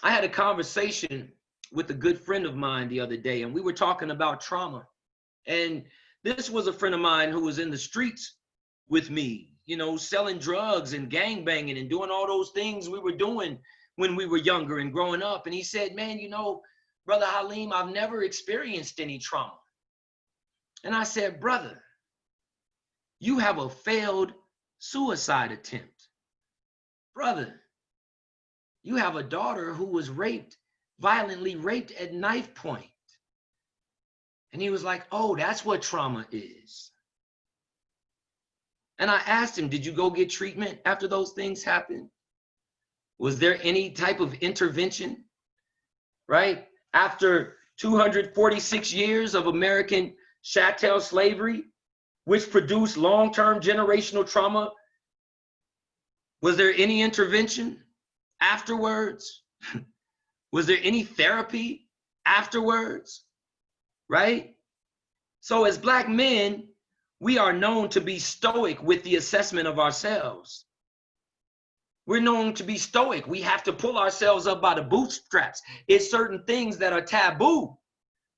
I had a conversation with a good friend of mine the other day, and we were talking about trauma. And this was a friend of mine who was in the streets with me, you know, selling drugs and gangbanging and doing all those things we were doing when we were younger and growing up. And he said, man, you know, Brother Halim, I've never experienced any trauma. And I said, brother, you have a failed suicide attempt. Brother, you have a daughter who was raped, violently raped at knife point. And he was like, oh, that's what trauma is. And I asked him, did you go get treatment after those things happened? Was there any type of intervention, right? After 246 years of American chattel slavery, which produced long-term generational trauma, was there any intervention afterwards? Was there any therapy afterwards, right? So as Black men, we are known to be stoic with the assessment of ourselves. We're known to be stoic. We have to pull ourselves up by the bootstraps. It's certain things that are taboo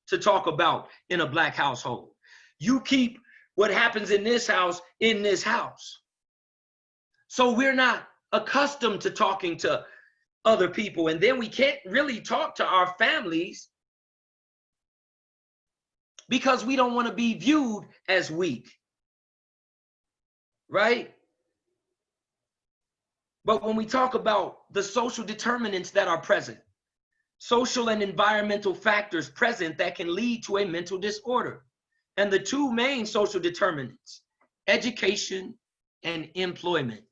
to talk about in a Black household. You keep what happens in this house in this house. So we're not accustomed to talking to other people. And then we can't really talk to our families because we don't want to be viewed as weak, right? But when we talk about the social determinants that are present, social and environmental factors present that can lead to a mental disorder, and the two main social determinants, education and employment.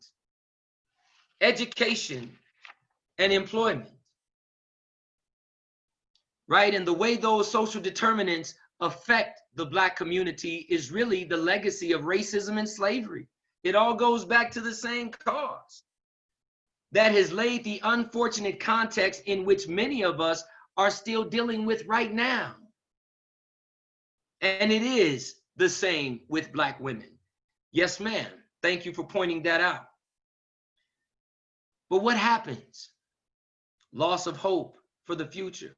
Education and employment, right? And the way those social determinants affect the Black community is really the legacy of racism and slavery. It all goes back to the same cause that has laid the unfortunate context in which many of us are still dealing with right now. And it is the same with Black women. Yes, ma'am. Thank you for pointing that out. But what happens? Loss of hope for the future.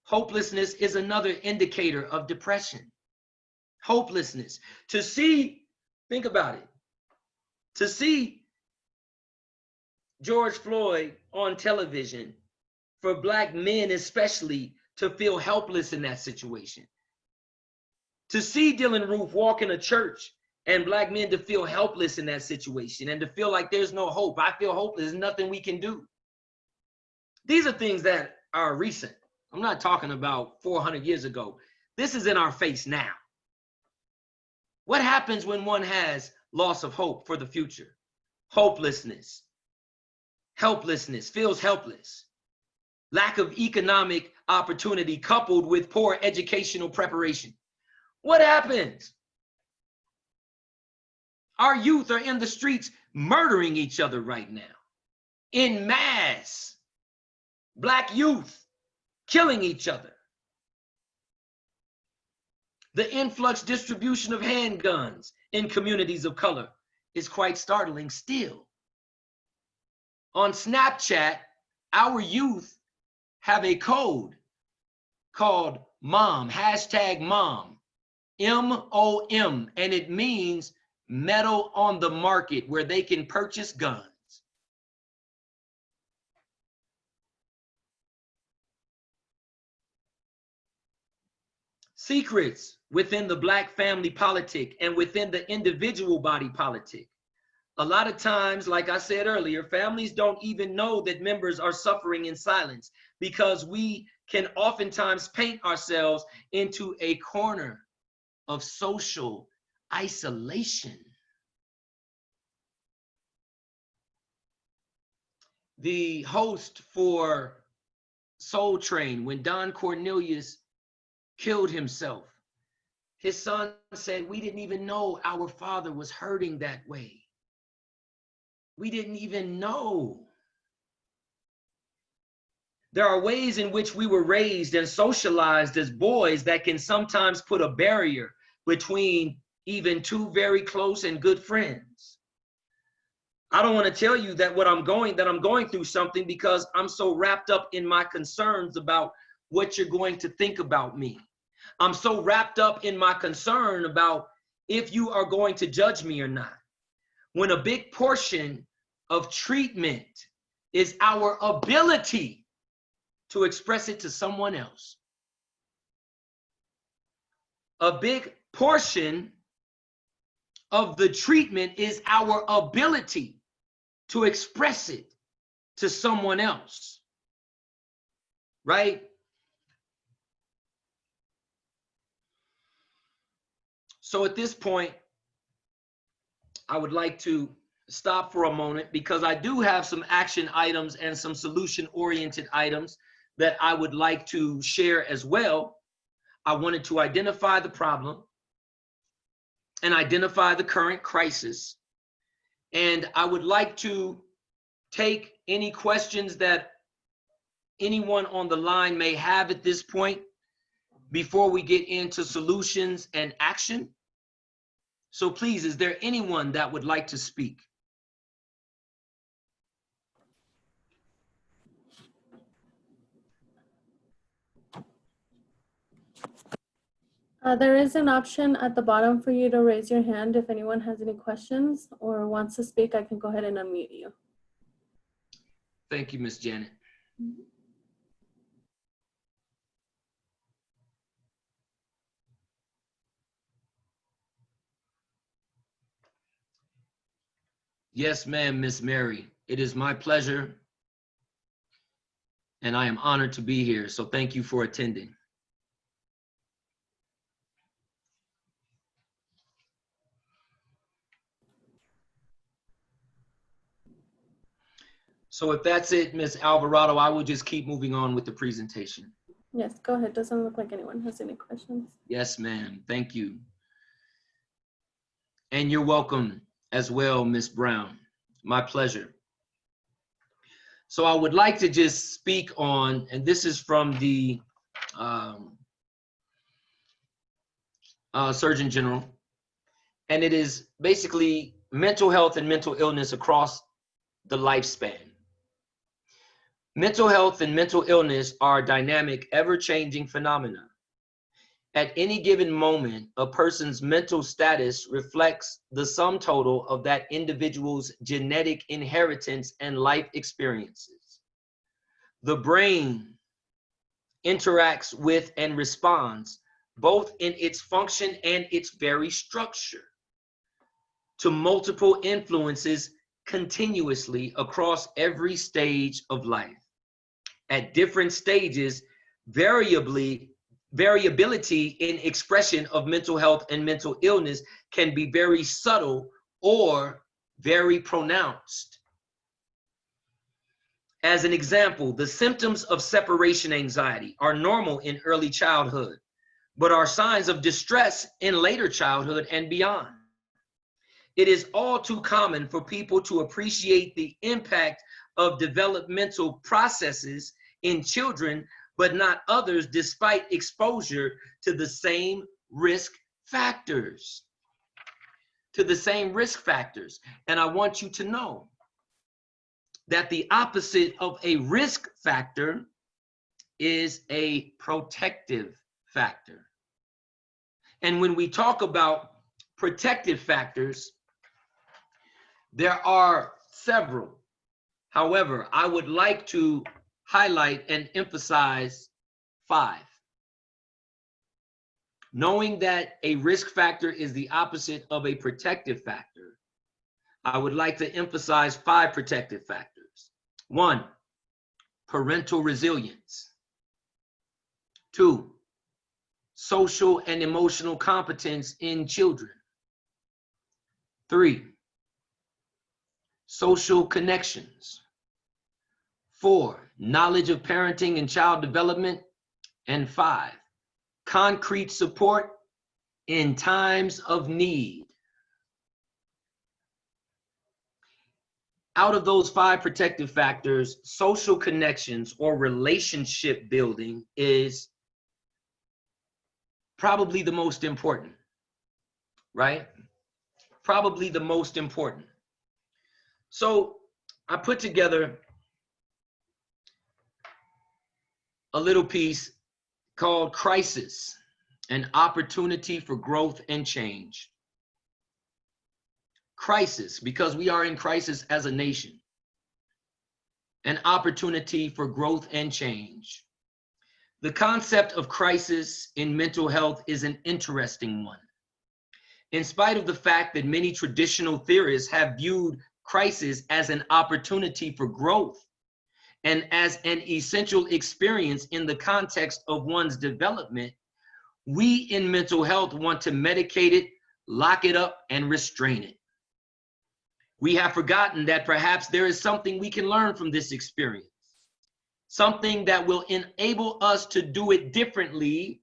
Hopelessness is another indicator of depression. Hopelessness. To see, think about it, to see George Floyd on television, for Black men especially, to feel helpless in that situation. To see Dylan Roof walk in a church and Black men to feel helpless in that situation and to feel like there's no hope. I feel hopeless, there's nothing we can do. These are things that are recent. I'm not talking about 400 years ago. This is in our face now. What happens when one has loss of hope for the future? Hopelessness, helplessness, feels helpless. Lack of economic opportunity coupled with poor educational preparation. What happens? Our youth are in the streets murdering each other right now. In mass. Black youth killing each other. The influx distribution of handguns in communities of color is quite startling still. On Snapchat, our youth have a code called MOM, #MOM, M-O-M, and it means metal on the market, where they can purchase guns. Secrets within the Black family politic and within the individual body politic. A lot of times, like I said earlier, families don't even know that members are suffering in silence, because we can oftentimes paint ourselves into a corner of social isolation. The host for Soul Train, when Don Cornelius killed himself, his son said, "We didn't even know our father was hurting that way. We didn't even know." There are ways in which we were raised and socialized as boys that can sometimes put a barrier between even two very close and good friends. I don't want to tell you that I'm going through something, because I'm so wrapped up in my concerns about what you're going to think about me. I'm so wrapped up in my concern about if you are going to judge me or not. When a big portion of treatment is our ability to express it to someone else. A big portion of the treatment is our ability to express it to someone else, right? So at this point, I would like to stop for a moment, because I do have some action items and some solution-oriented items that I would like to share as well. I wanted to identify the problem and identify the current crisis. And I would like to take any questions that anyone on the line may have at this point before we get into solutions and action. So please, is there anyone that would like to speak? There is an option at the bottom for you to raise your hand if anyone has any questions or wants to speak. I can go ahead and unmute you. Thank you, Ms. Janet. Yes, ma'am, Miss Mary. It is my pleasure, and I am honored to be here. So thank you for attending. So if that's it, Ms. Alvarado, I will just keep moving on with the presentation. Yes, go ahead. Doesn't look like anyone has any questions. Yes, ma'am. Thank you. And you're welcome as well, Ms. Brown. My pleasure. So I would like to just speak on, and this is from the Surgeon General, and it is basically mental health and mental illness across the lifespan. Mental health and mental illness are dynamic, ever-changing phenomena. At any given moment, a person's mental status reflects the sum total of that individual's genetic inheritance and life experiences. The brain interacts with and responds, both in its function and its very structure, to multiple influences continuously across every stage of life. At different stages, variability in expression of mental health and mental illness can be very subtle or very pronounced. As an example, the symptoms of separation anxiety are normal in early childhood, but are signs of distress in later childhood and beyond. It is all too common for people to appreciate the impact of developmental processes in children, but not others, despite exposure to the same risk factors. And I want you to know that the opposite of a risk factor is a protective factor. And when we talk about protective factors, there are several. However, I would like to highlight and emphasize 5. Knowing that a risk factor is the opposite of a protective factor, I would like to emphasize 5 protective factors. 1, parental resilience. 2, social and emotional competence in children. 3, social connections. 4, knowledge of parenting and child development. And 5, concrete support in times of need. Out of those 5 protective factors, social connections or relationship building is probably the most important, right? Probably the most important. So I put together a little piece called Crisis, an Opportunity for Growth and Change. Crisis, because we are in crisis as a nation. An opportunity for growth and change. The concept of crisis in mental health is an interesting one. In spite of the fact that many traditional theorists have viewed crisis as an opportunity for growth and as an essential experience in the context of one's development, we in mental health want to medicate it, lock it up, and restrain it. We have forgotten that perhaps there is something we can learn from this experience, something that will enable us to do it differently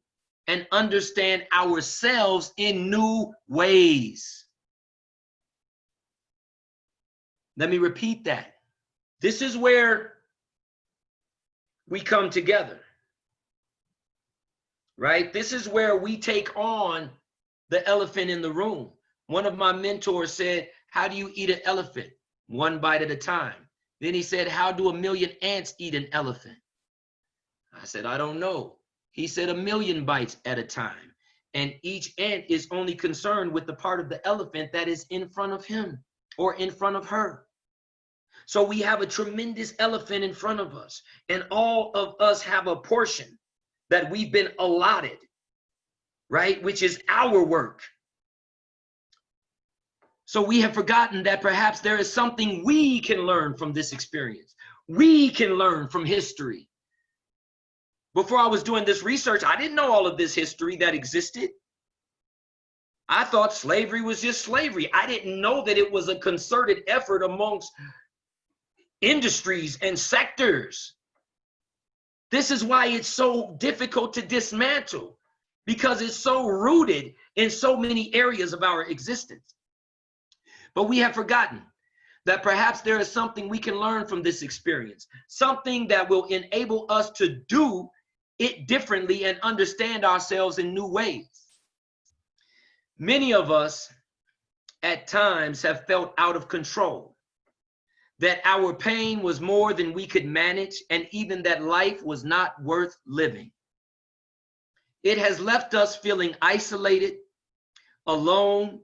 and understand ourselves in new ways. Let me repeat that. This is where we come together, right? This is where we take on the elephant in the room. One of my mentors said, how do you eat an elephant? 1 bite at a time. Then he said, how do 1,000,000 ants eat an elephant? I said, I don't know. He said 1,000,000 bites at a time. And each ant is only concerned with the part of the elephant that is in front of him or in front of her. So we have a tremendous elephant in front of us, and all of us have a portion that we've been allotted, right? Which is our work. So we have forgotten that perhaps there is something we can learn from this experience. We can learn from history. Before I was doing this research, I didn't know all of this history that existed. I thought slavery was just slavery. I didn't know that it was a concerted effort amongst industries and sectors This is why it's so difficult to dismantle, because it's so rooted in so many areas of our existence. But we have forgotten that perhaps there is something we can learn from this experience, something that will enable us to do it differently and understand ourselves in new ways. Many of us at times have felt out of control, that our pain was more than we could manage, and even that life was not worth living. It has left us feeling isolated, alone,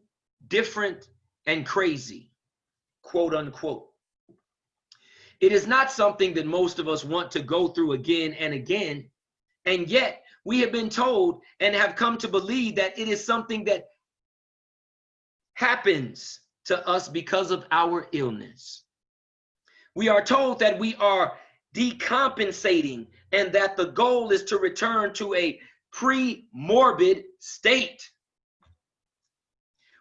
different, and crazy, quote unquote. It is not something that most of us want to go through again and again, and yet we have been told and have come to believe that it is something that happens to us because of our illness. We are told that we are decompensating and that the goal is to return to a pre-morbid state.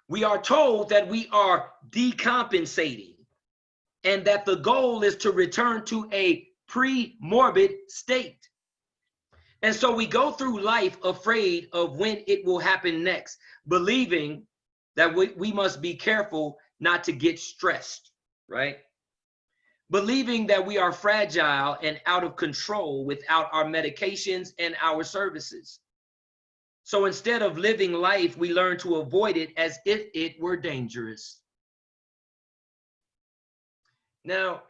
We are told that we are decompensating and that the goal is to return to a pre-morbid state. And so we go through life afraid of when it will happen next, believing that we must be careful not to get stressed, right? Believing that we are fragile and out of control without our medications and our services. So instead of living life, we learn to avoid it as if it were dangerous. Now,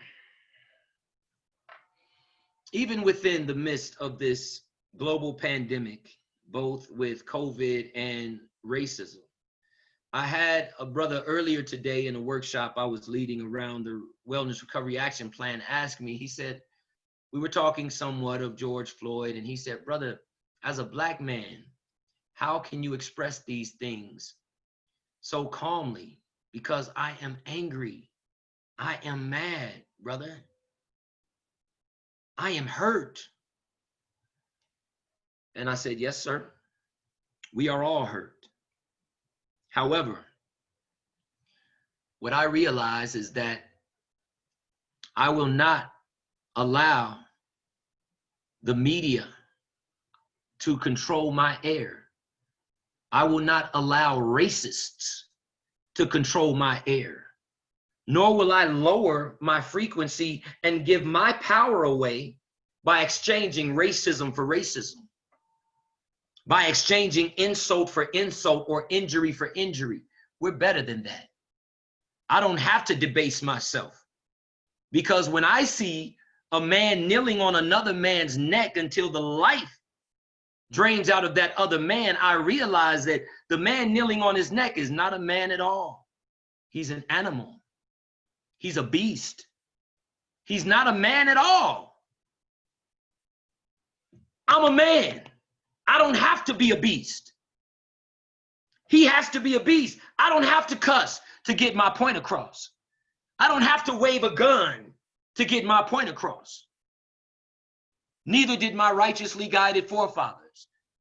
even within the midst of this global pandemic, both with COVID and racism, I had a brother earlier today in a workshop I was leading around the Wellness Recovery Action Plan ask me, he said, we were talking somewhat of George Floyd, and he said, brother, as a Black man, how can you express these things so calmly? Because I am angry. I am mad, brother. I am hurt. And I said, yes, sir. We are all hurt. However, what I realize is that I will not allow the media to control my air. I will not allow racists to control my air, nor will I lower my frequency and give my power away by exchanging racism for racism, by exchanging insult for insult or injury for injury. We're better than that. I don't have to debase myself, because when I see a man kneeling on another man's neck until the life drains out of that other man, I realize that the man kneeling on his neck is not a man at all. He's an animal. He's a beast. He's not a man at all. I'm a man. I don't have to be a beast. He has to be a beast. I don't have to cuss to get my point across. I don't have to wave a gun to get my point across. Neither did my righteously guided forefathers.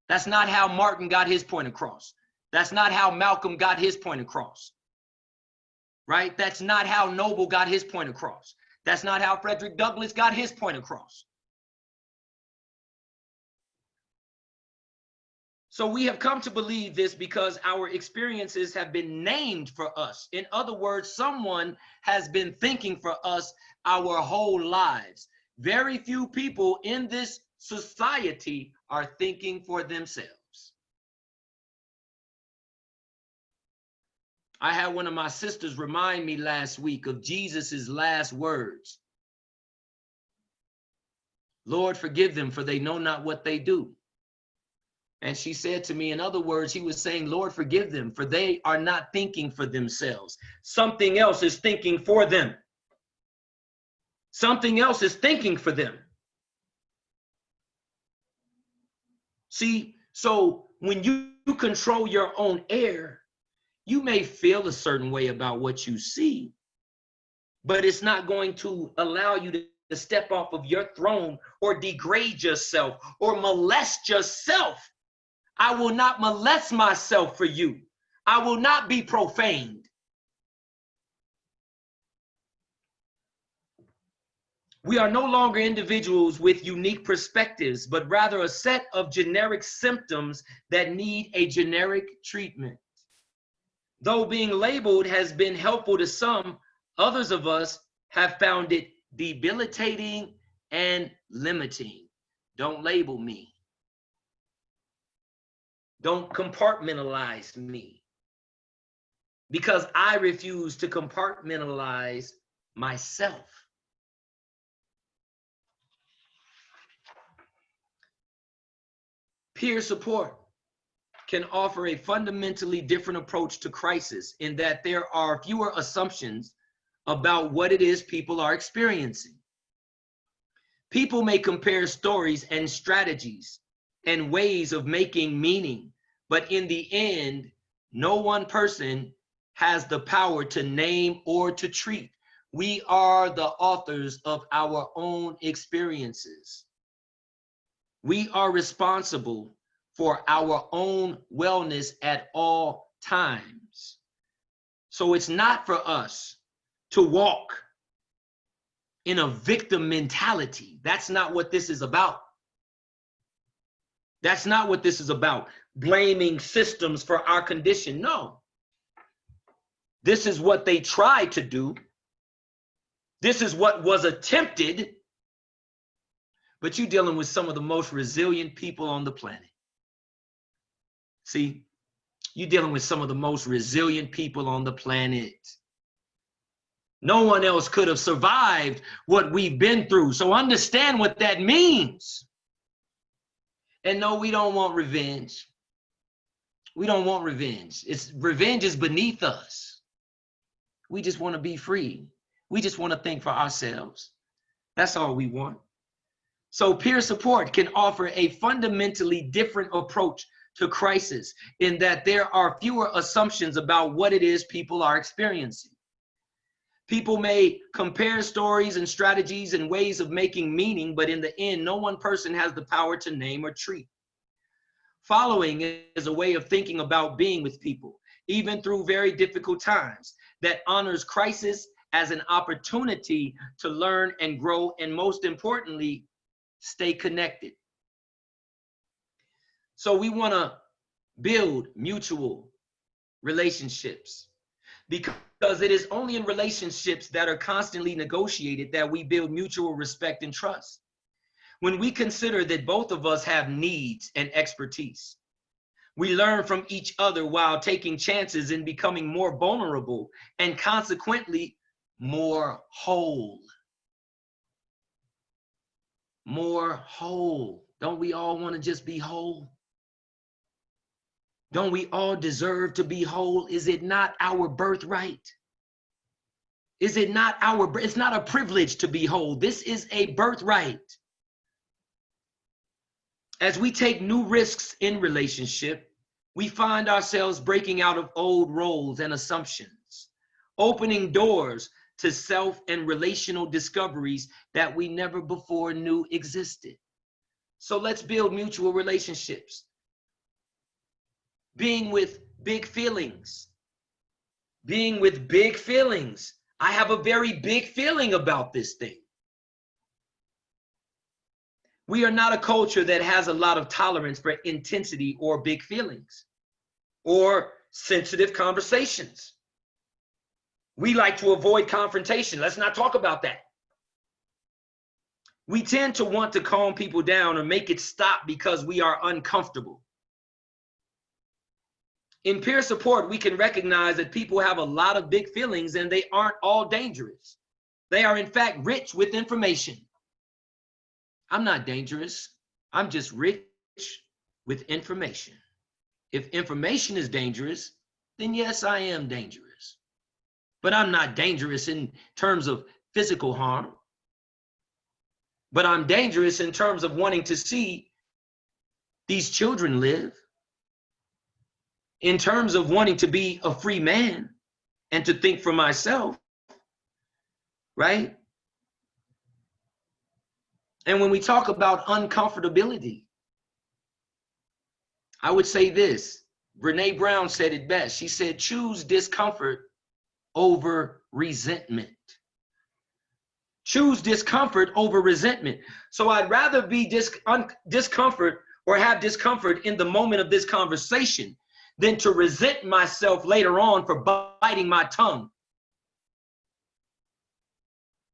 That's not how Martin got his point across. That's not how Malcolm got his point across. Right? That's not how Noble got his point across. That's not how Frederick Douglass got his point across. So we have come to believe this because our experiences have been named for us. In other words, someone has been thinking for us our whole lives. Very few people in this society are thinking for themselves. I had one of my sisters remind me last week of Jesus's last words. Lord, forgive them, for they know not what they do. And she said to me, in other words, he was saying, Lord, forgive them, for they are not thinking for themselves. Something else is thinking for them. Something else is thinking for them. See, so when you control your own air, you may feel a certain way about what you see, but it's not going to allow you to step off of your throne or degrade yourself or molest yourself. I will not molest myself for you. I will not be profaned. We are no longer individuals with unique perspectives, but rather a set of generic symptoms that need a generic treatment. Though being labeled has been helpful to some, others of us have found it debilitating and limiting. Don't label me. Don't compartmentalize me, because I refuse to compartmentalize myself. Peer support can offer a fundamentally different approach to crisis in that there are fewer assumptions about what it is people are experiencing. People may compare stories and strategies and ways of making meaning, but in the end, no one person has the power to name or to treat. We are the authors of our own experiences. We are responsible for our own wellness at all times. So it's not for us to walk in a victim mentality. That's not what this is about. That's not what this is about. Blaming systems for our condition. No. This is what they tried to do. This is what was attempted. But you're dealing with some of the most resilient people on the planet. See, you're dealing with some of the most resilient people on the planet. No one else could have survived what we've been through. So understand what that means. And no, we don't want revenge. We don't want revenge. Revenge is beneath us. We just want to be free. We just want to think for ourselves. That's all we want. So peer support can offer a fundamentally different approach to crisis in that there are fewer assumptions about what it is people are experiencing. People may compare stories and strategies and ways of making meaning, but in the end, no one person has the power to name or treat. Following is a way of thinking about being with people, even through very difficult times, that honors crisis as an opportunity to learn and grow, and most importantly, stay connected. So we want to build mutual relationships, because it is only in relationships that are constantly negotiated that we build mutual respect and trust. When we consider that both of us have needs and expertise, we learn from each other while taking chances in becoming more vulnerable and consequently more whole. More whole. Don't we all want to just be whole? Don't we all deserve to be whole? Is it not our birthright? Is it not it's not a privilege to be whole. This is a birthright. As we take new risks in relationship, we find ourselves breaking out of old roles and assumptions, opening doors to self and relational discoveries that we never before knew existed. So let's build mutual relationships. Being with big feelings. Being with big feelings. I have a very big feeling about this thing. We are not a culture that has a lot of tolerance for intensity or big feelings or sensitive conversations. We like to avoid confrontation. Let's not talk about that. We tend to want to calm people down or make it stop because we are uncomfortable. In peer support, we can recognize that people have a lot of big feelings and they aren't all dangerous. They are in fact rich with information. I'm not dangerous. I'm just rich with information. If information is dangerous, then yes, I am dangerous. But I'm not dangerous in terms of physical harm. But I'm dangerous in terms of wanting to see these children live, in terms of wanting to be a free man and to think for myself, right? And when we talk about uncomfortability, I would say this. Brene Brown said it best. She said, choose discomfort over resentment. Choose discomfort over resentment. So I'd rather be discomfort or have discomfort in the moment of this conversation than to resent myself later on for biting my tongue.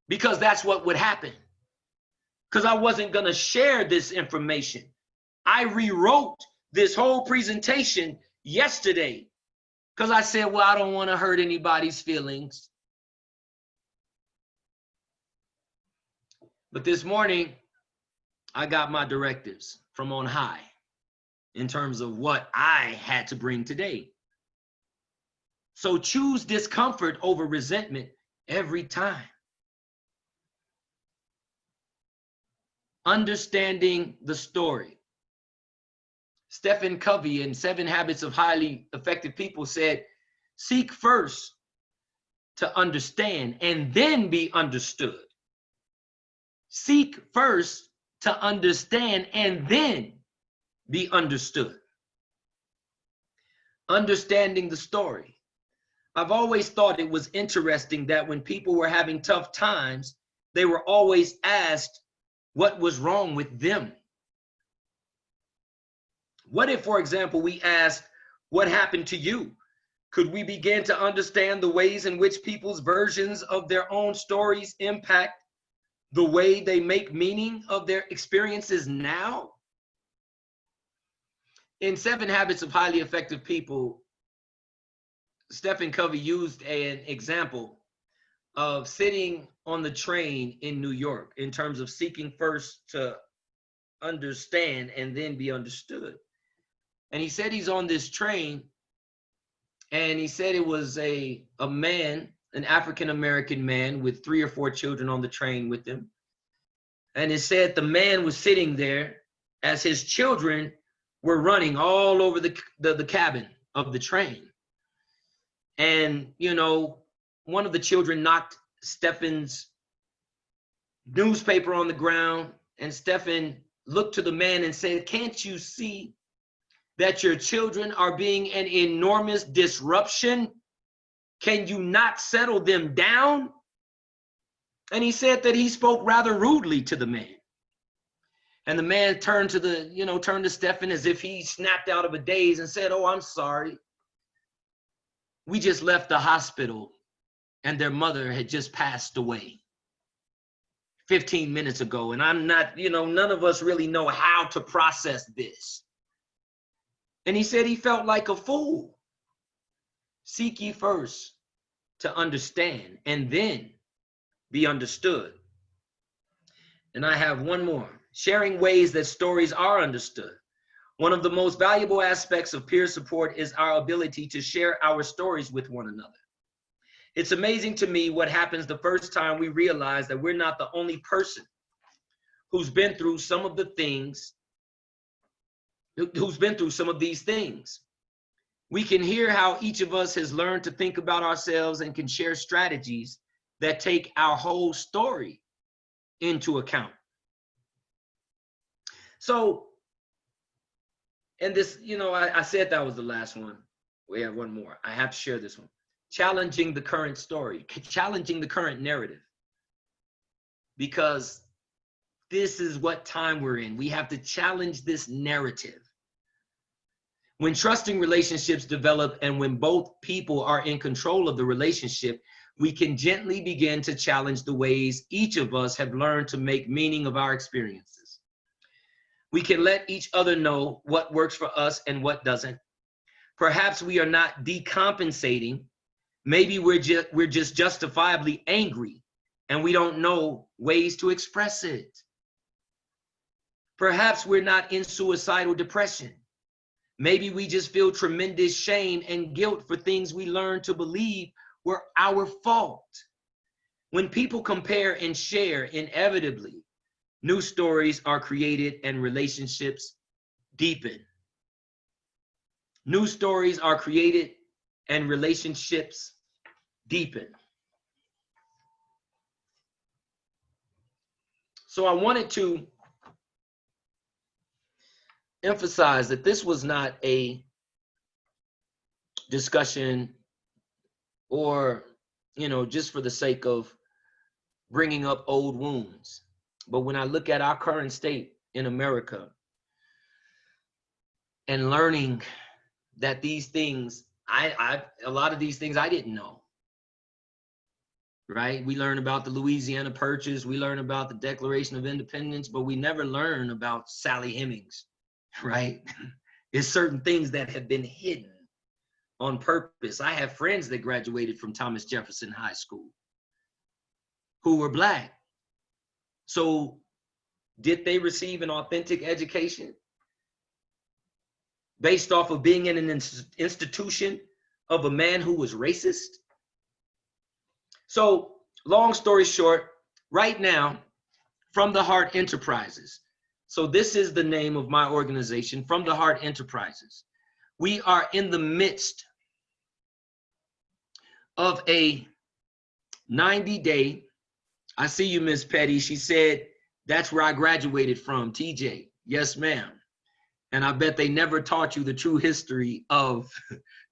Because that's what would happen. Because I wasn't going to share this information. I rewrote this whole presentation yesterday because I said, well, I don't want to hurt anybody's feelings. But this morning, I got my directives from on high in terms of what I had to bring today. So choose discomfort over resentment every time. Understanding the story. Stephen Covey in 7 Habits of Highly Effective People said, seek first to understand and then be understood. Seek first to understand and then be understood. Understanding the story. I've always thought it was interesting that when people were having tough times, they were always asked what was wrong with them. What if, for example, we asked, what happened to you? Could we begin to understand the ways in which people's versions of their own stories impact the way they make meaning of their experiences now? In 7 Habits of Highly Effective People, Stephen Covey used an example of sitting on the train in New York in terms of seeking first to understand and then be understood. And he said he's on this train, and he said it was a man, an African-American man with 3 or 4 children on the train with him. And it said the man was sitting there as his children were running all over the cabin of the train. And, you know, one of the children knocked Stephen's newspaper on the ground, and Stephen looked to the man and said, can't you see that your children are being an enormous disruption? Can you not settle them down? And he said that he spoke rather rudely to the man. And the man turned to Stephen as if he snapped out of a daze and said, oh, I'm sorry. We just left the hospital and their mother had just passed away 15 minutes ago. And I'm not, none of us really know how to process this. And he said he felt like a fool. Seek ye first to understand and then be understood. And I have one more. Sharing ways that stories are understood. One of the most valuable aspects of peer support is our ability to share our stories with one another. It's amazing to me what happens the first time we realize that we're not the only person who's been through some of these things. We can hear how each of us has learned to think about ourselves and can share strategies that take our whole story into account. So, and this, I said that was the last one. We have one more. I have to share this one. Challenging the current story, challenging the current narrative. Because this is what time we're in. We have to challenge this narrative. When trusting relationships develop and when both people are in control of the relationship, we can gently begin to challenge the ways each of us have learned to make meaning of our experiences. We can let each other know what works for us and what doesn't. Perhaps we are not decompensating. Maybe we're just justifiably angry and we don't know ways to express it. Perhaps we're not in suicidal depression. Maybe we just feel tremendous shame and guilt for things we learned to believe were our fault. When people compare and share, inevitably, new stories are created and relationships deepen. New stories are created and relationships deepen. So I wanted to emphasize that this was not a discussion or, just for the sake of bringing up old wounds. But when I look at our current state in America and learning that these things, a lot of these things I didn't know, right? We learn about the Louisiana Purchase, we learn about the Declaration of Independence, but we never learn about Sally Hemings, right? There's certain things that have been hidden on purpose. I have friends that graduated from Thomas Jefferson High School who were Black. So did they receive an authentic education based off of being in an institution of a man who was racist? So long story short, right now, From the Heart Enterprises. So this is the name of my organization, From the Heart Enterprises. We are in the midst of a 90-day, I see you, Miss Petty. She said, that's where I graduated from, TJ. Yes, ma'am. And I bet they never taught you the true history of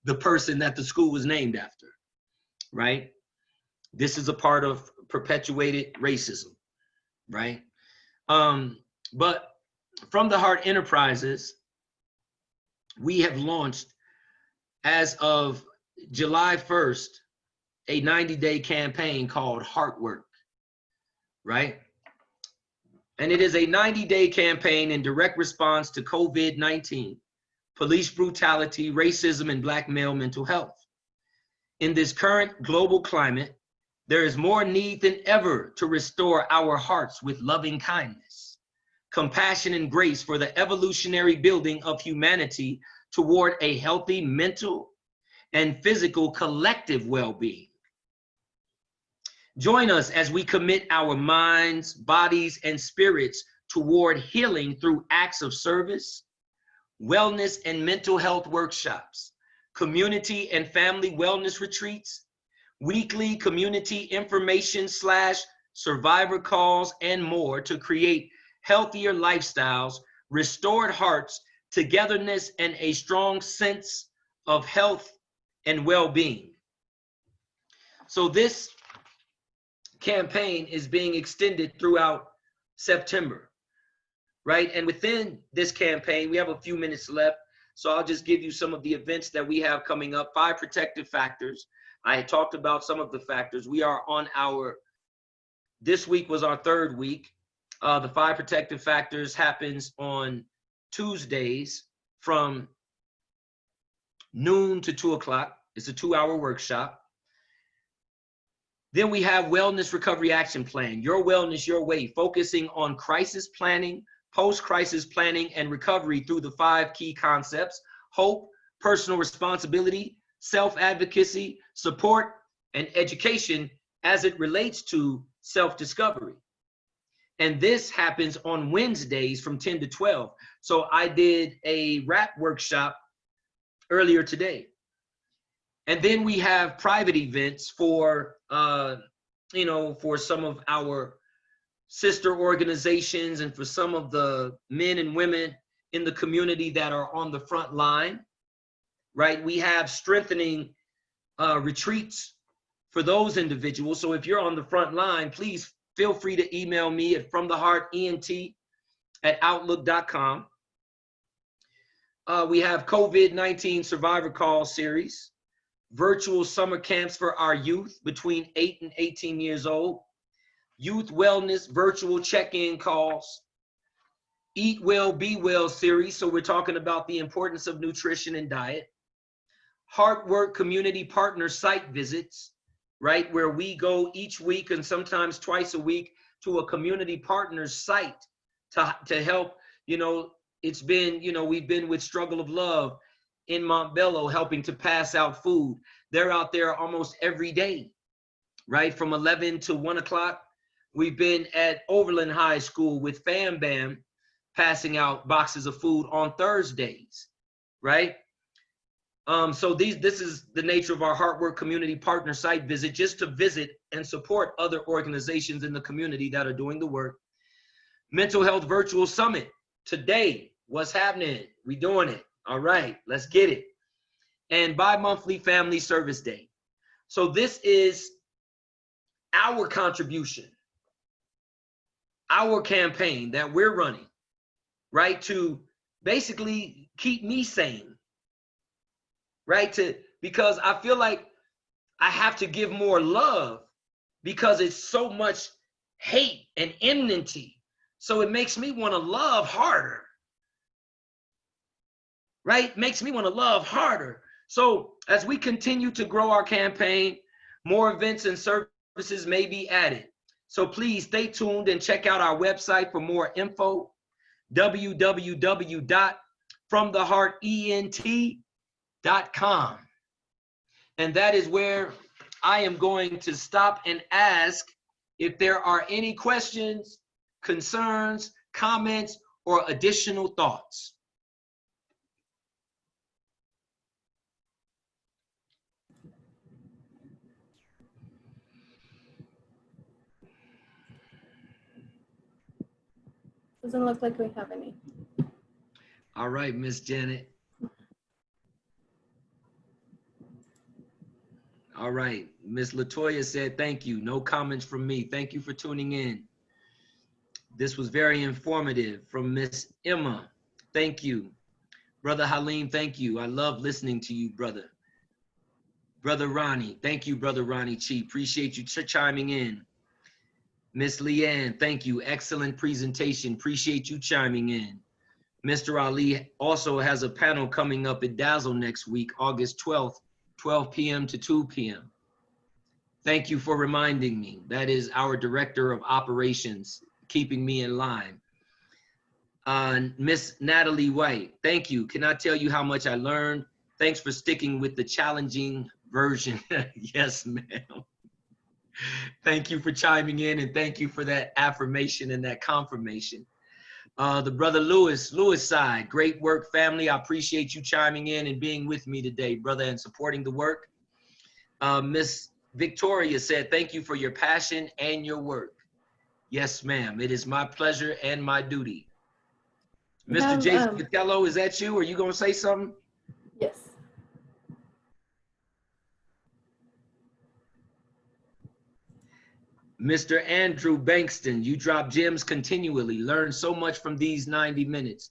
the person that the school was named after, right? This is a part of perpetuated racism, right? But From the Heart Enterprises, we have launched, as of July 1st, a 90-day campaign called Heart Work, right? And it is a 90-day campaign in direct response to COVID-19, police brutality, racism, and Black male mental health. In this current global climate, there is more need than ever to restore our hearts with loving kindness, compassion, and grace for the evolutionary building of humanity toward a healthy mental and physical collective well-being. Join us as we commit our minds, bodies, and spirits toward healing through acts of service, wellness and mental health workshops, community and family wellness retreats, weekly community information / survivor calls, and more to create healthier lifestyles, restored hearts, togetherness, and a strong sense of health and well-being. So this campaign is being extended throughout September, right? And within this campaign, we have a few minutes left, so I'll just give you some of the events that we have coming up. 5 protective factors. I had talked about some of the factors. We are on this week was our 3rd week. The 5 protective factors happens on Tuesdays from noon to 2 o'clock. It's a 2-hour workshop. Then we have Wellness Recovery Action Plan, Your Wellness, Your Way, focusing on crisis planning, post-crisis planning, and recovery through the 5 key concepts: hope, personal responsibility, self-advocacy, support, and education as it relates to self-discovery. And this happens on Wednesdays from 10 to 12. So I did a rap workshop earlier today. And then we have private events for, for some of our sister organizations and for some of the men and women in the community that are on the front line, right? We have strengthening retreats for those individuals. So if you're on the front line, please feel free to email me at fromtheheartent@outlook.com. We have COVID-19 Survivor Call Series, virtual summer camps for our youth between 8 and 18 years old, youth wellness virtual check-in calls, Eat Well, Be Well series. So we're talking about the importance of nutrition and diet, Heart Work community partner site visits, right? Where we go each week and sometimes twice a week to a community partner's site to help, it's been, we've been with Struggle of Love in Montbello helping to pass out food. They're out there almost every day, right? From 11 to 1 o'clock. We've been at Overland High School with Fam Bam passing out boxes of food on Thursdays, right? So this is the nature of our Heart Work community partner site visit, just to visit and support other organizations in the community that are doing the work. Mental Health Virtual Summit. Today, what's happening? We doing it. All right, let's get it. And bi-monthly Family Service Day. So this is our contribution our campaign that we're running, right? To basically keep me sane, right? Because I feel like I have to give more love because it's so much hate and enmity. So it makes me want to love harder, right? Makes me want to love harder. So as we continue to grow our campaign, more events and services may be added. So please stay tuned and check out our website for more info, www.fromtheheartent.com. And that is where I am going to stop and ask if there are any questions, concerns, comments, or additional thoughts. Doesn't look like we have any. All right, Miss Janet. All right, Miss Latoya said, thank you. No comments from me. Thank you for tuning in. This was very informative. From Miss Emma, thank you. Brother Halim, thank you. I love listening to you, brother. Brother Ronnie, thank you, Brother Ronnie Chi. Appreciate you chiming in. Miss Leanne, thank you. Excellent presentation. Appreciate you chiming in. Mr. Ali also has a panel coming up at Dazzle next week, August 12th, 12 p.m. to 2 p.m. Thank you for reminding me. That is our Director of Operations, keeping me in line. Miss Natalie White, thank you. Cannot tell you how much I learned. Thanks for sticking with the challenging version. Yes, ma'am. Thank you for chiming in, and thank you for that affirmation and that confirmation. The brother Lewis side, great work, family. I appreciate you chiming in and being with me today, brother, and supporting the work. Miss Victoria said, thank you for your passion and your work. Yes, ma'am. It is my pleasure and my duty. Mr. Jason Vitello, is that you? Are you going to say something? Yes. Mr. Andrew Bankston, you drop gems continually. Learn so much from these 90 minutes.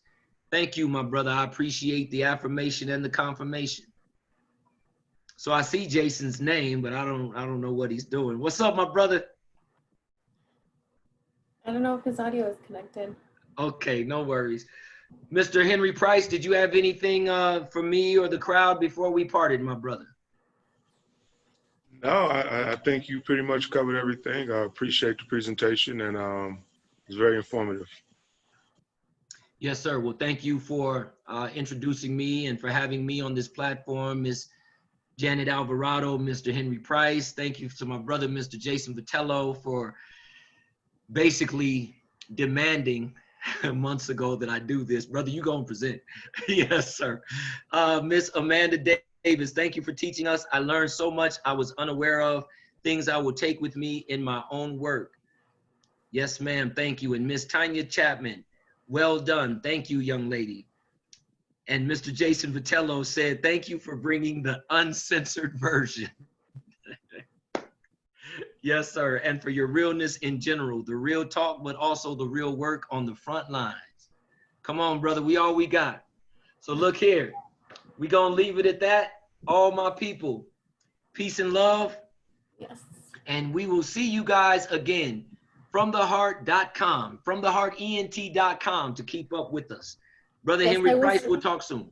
Thank you, my brother. I appreciate the affirmation and the confirmation. So I see Jason's name, but I don't know what he's doing. What's up, my brother? I don't know if his audio is connected. Okay, no worries. Mr. Henry Price, did you have anything for me or the crowd before we parted, my brother? No, I think you pretty much covered everything. I appreciate the presentation, and it's very informative. Yes, sir. Well, thank you for introducing me and for having me on this platform, Ms. Janet Alvarado, Mr. Henry Price. Thank you to my brother, Mr. Jason Vitello, for basically demanding months ago that I do this. Brother, you gonna present. Yes, sir. Miss Amanda Davis, thank you for teaching us. I learned so much I was unaware of, things I will take with me in my own work. Yes, ma'am, thank you. And Miss Tanya Chapman, well done. Thank you, young lady. And Mr. Jason Vitello said, thank you for bringing the uncensored version. Yes, sir. And for your realness in general, the real talk, but also the real work on the front lines. Come on, brother. We all we got. So look here. We gonna leave it at that. All my people, peace and love. Yes. And we will see you guys again. FromTheHeart.com, FromTheHeartENT.com to keep up with us. Brother Yes, Henry Price, we'll talk soon.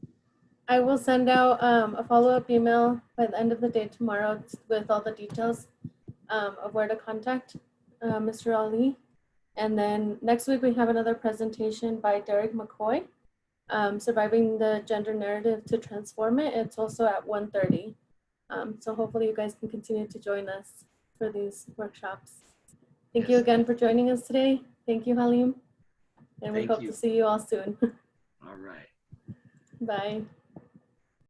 I will send out a follow-up email by the end of the day tomorrow with all the details of where to contact Mr. Ali. And then next week we have another presentation by Derek McCoy, Surviving the Gender Narrative to Transform It. It's also at 1:30. So hopefully you guys can continue to join us for these workshops. Thank you again for joining us today. Thank you, Halim. And we hope to see you all soon. All right. Bye.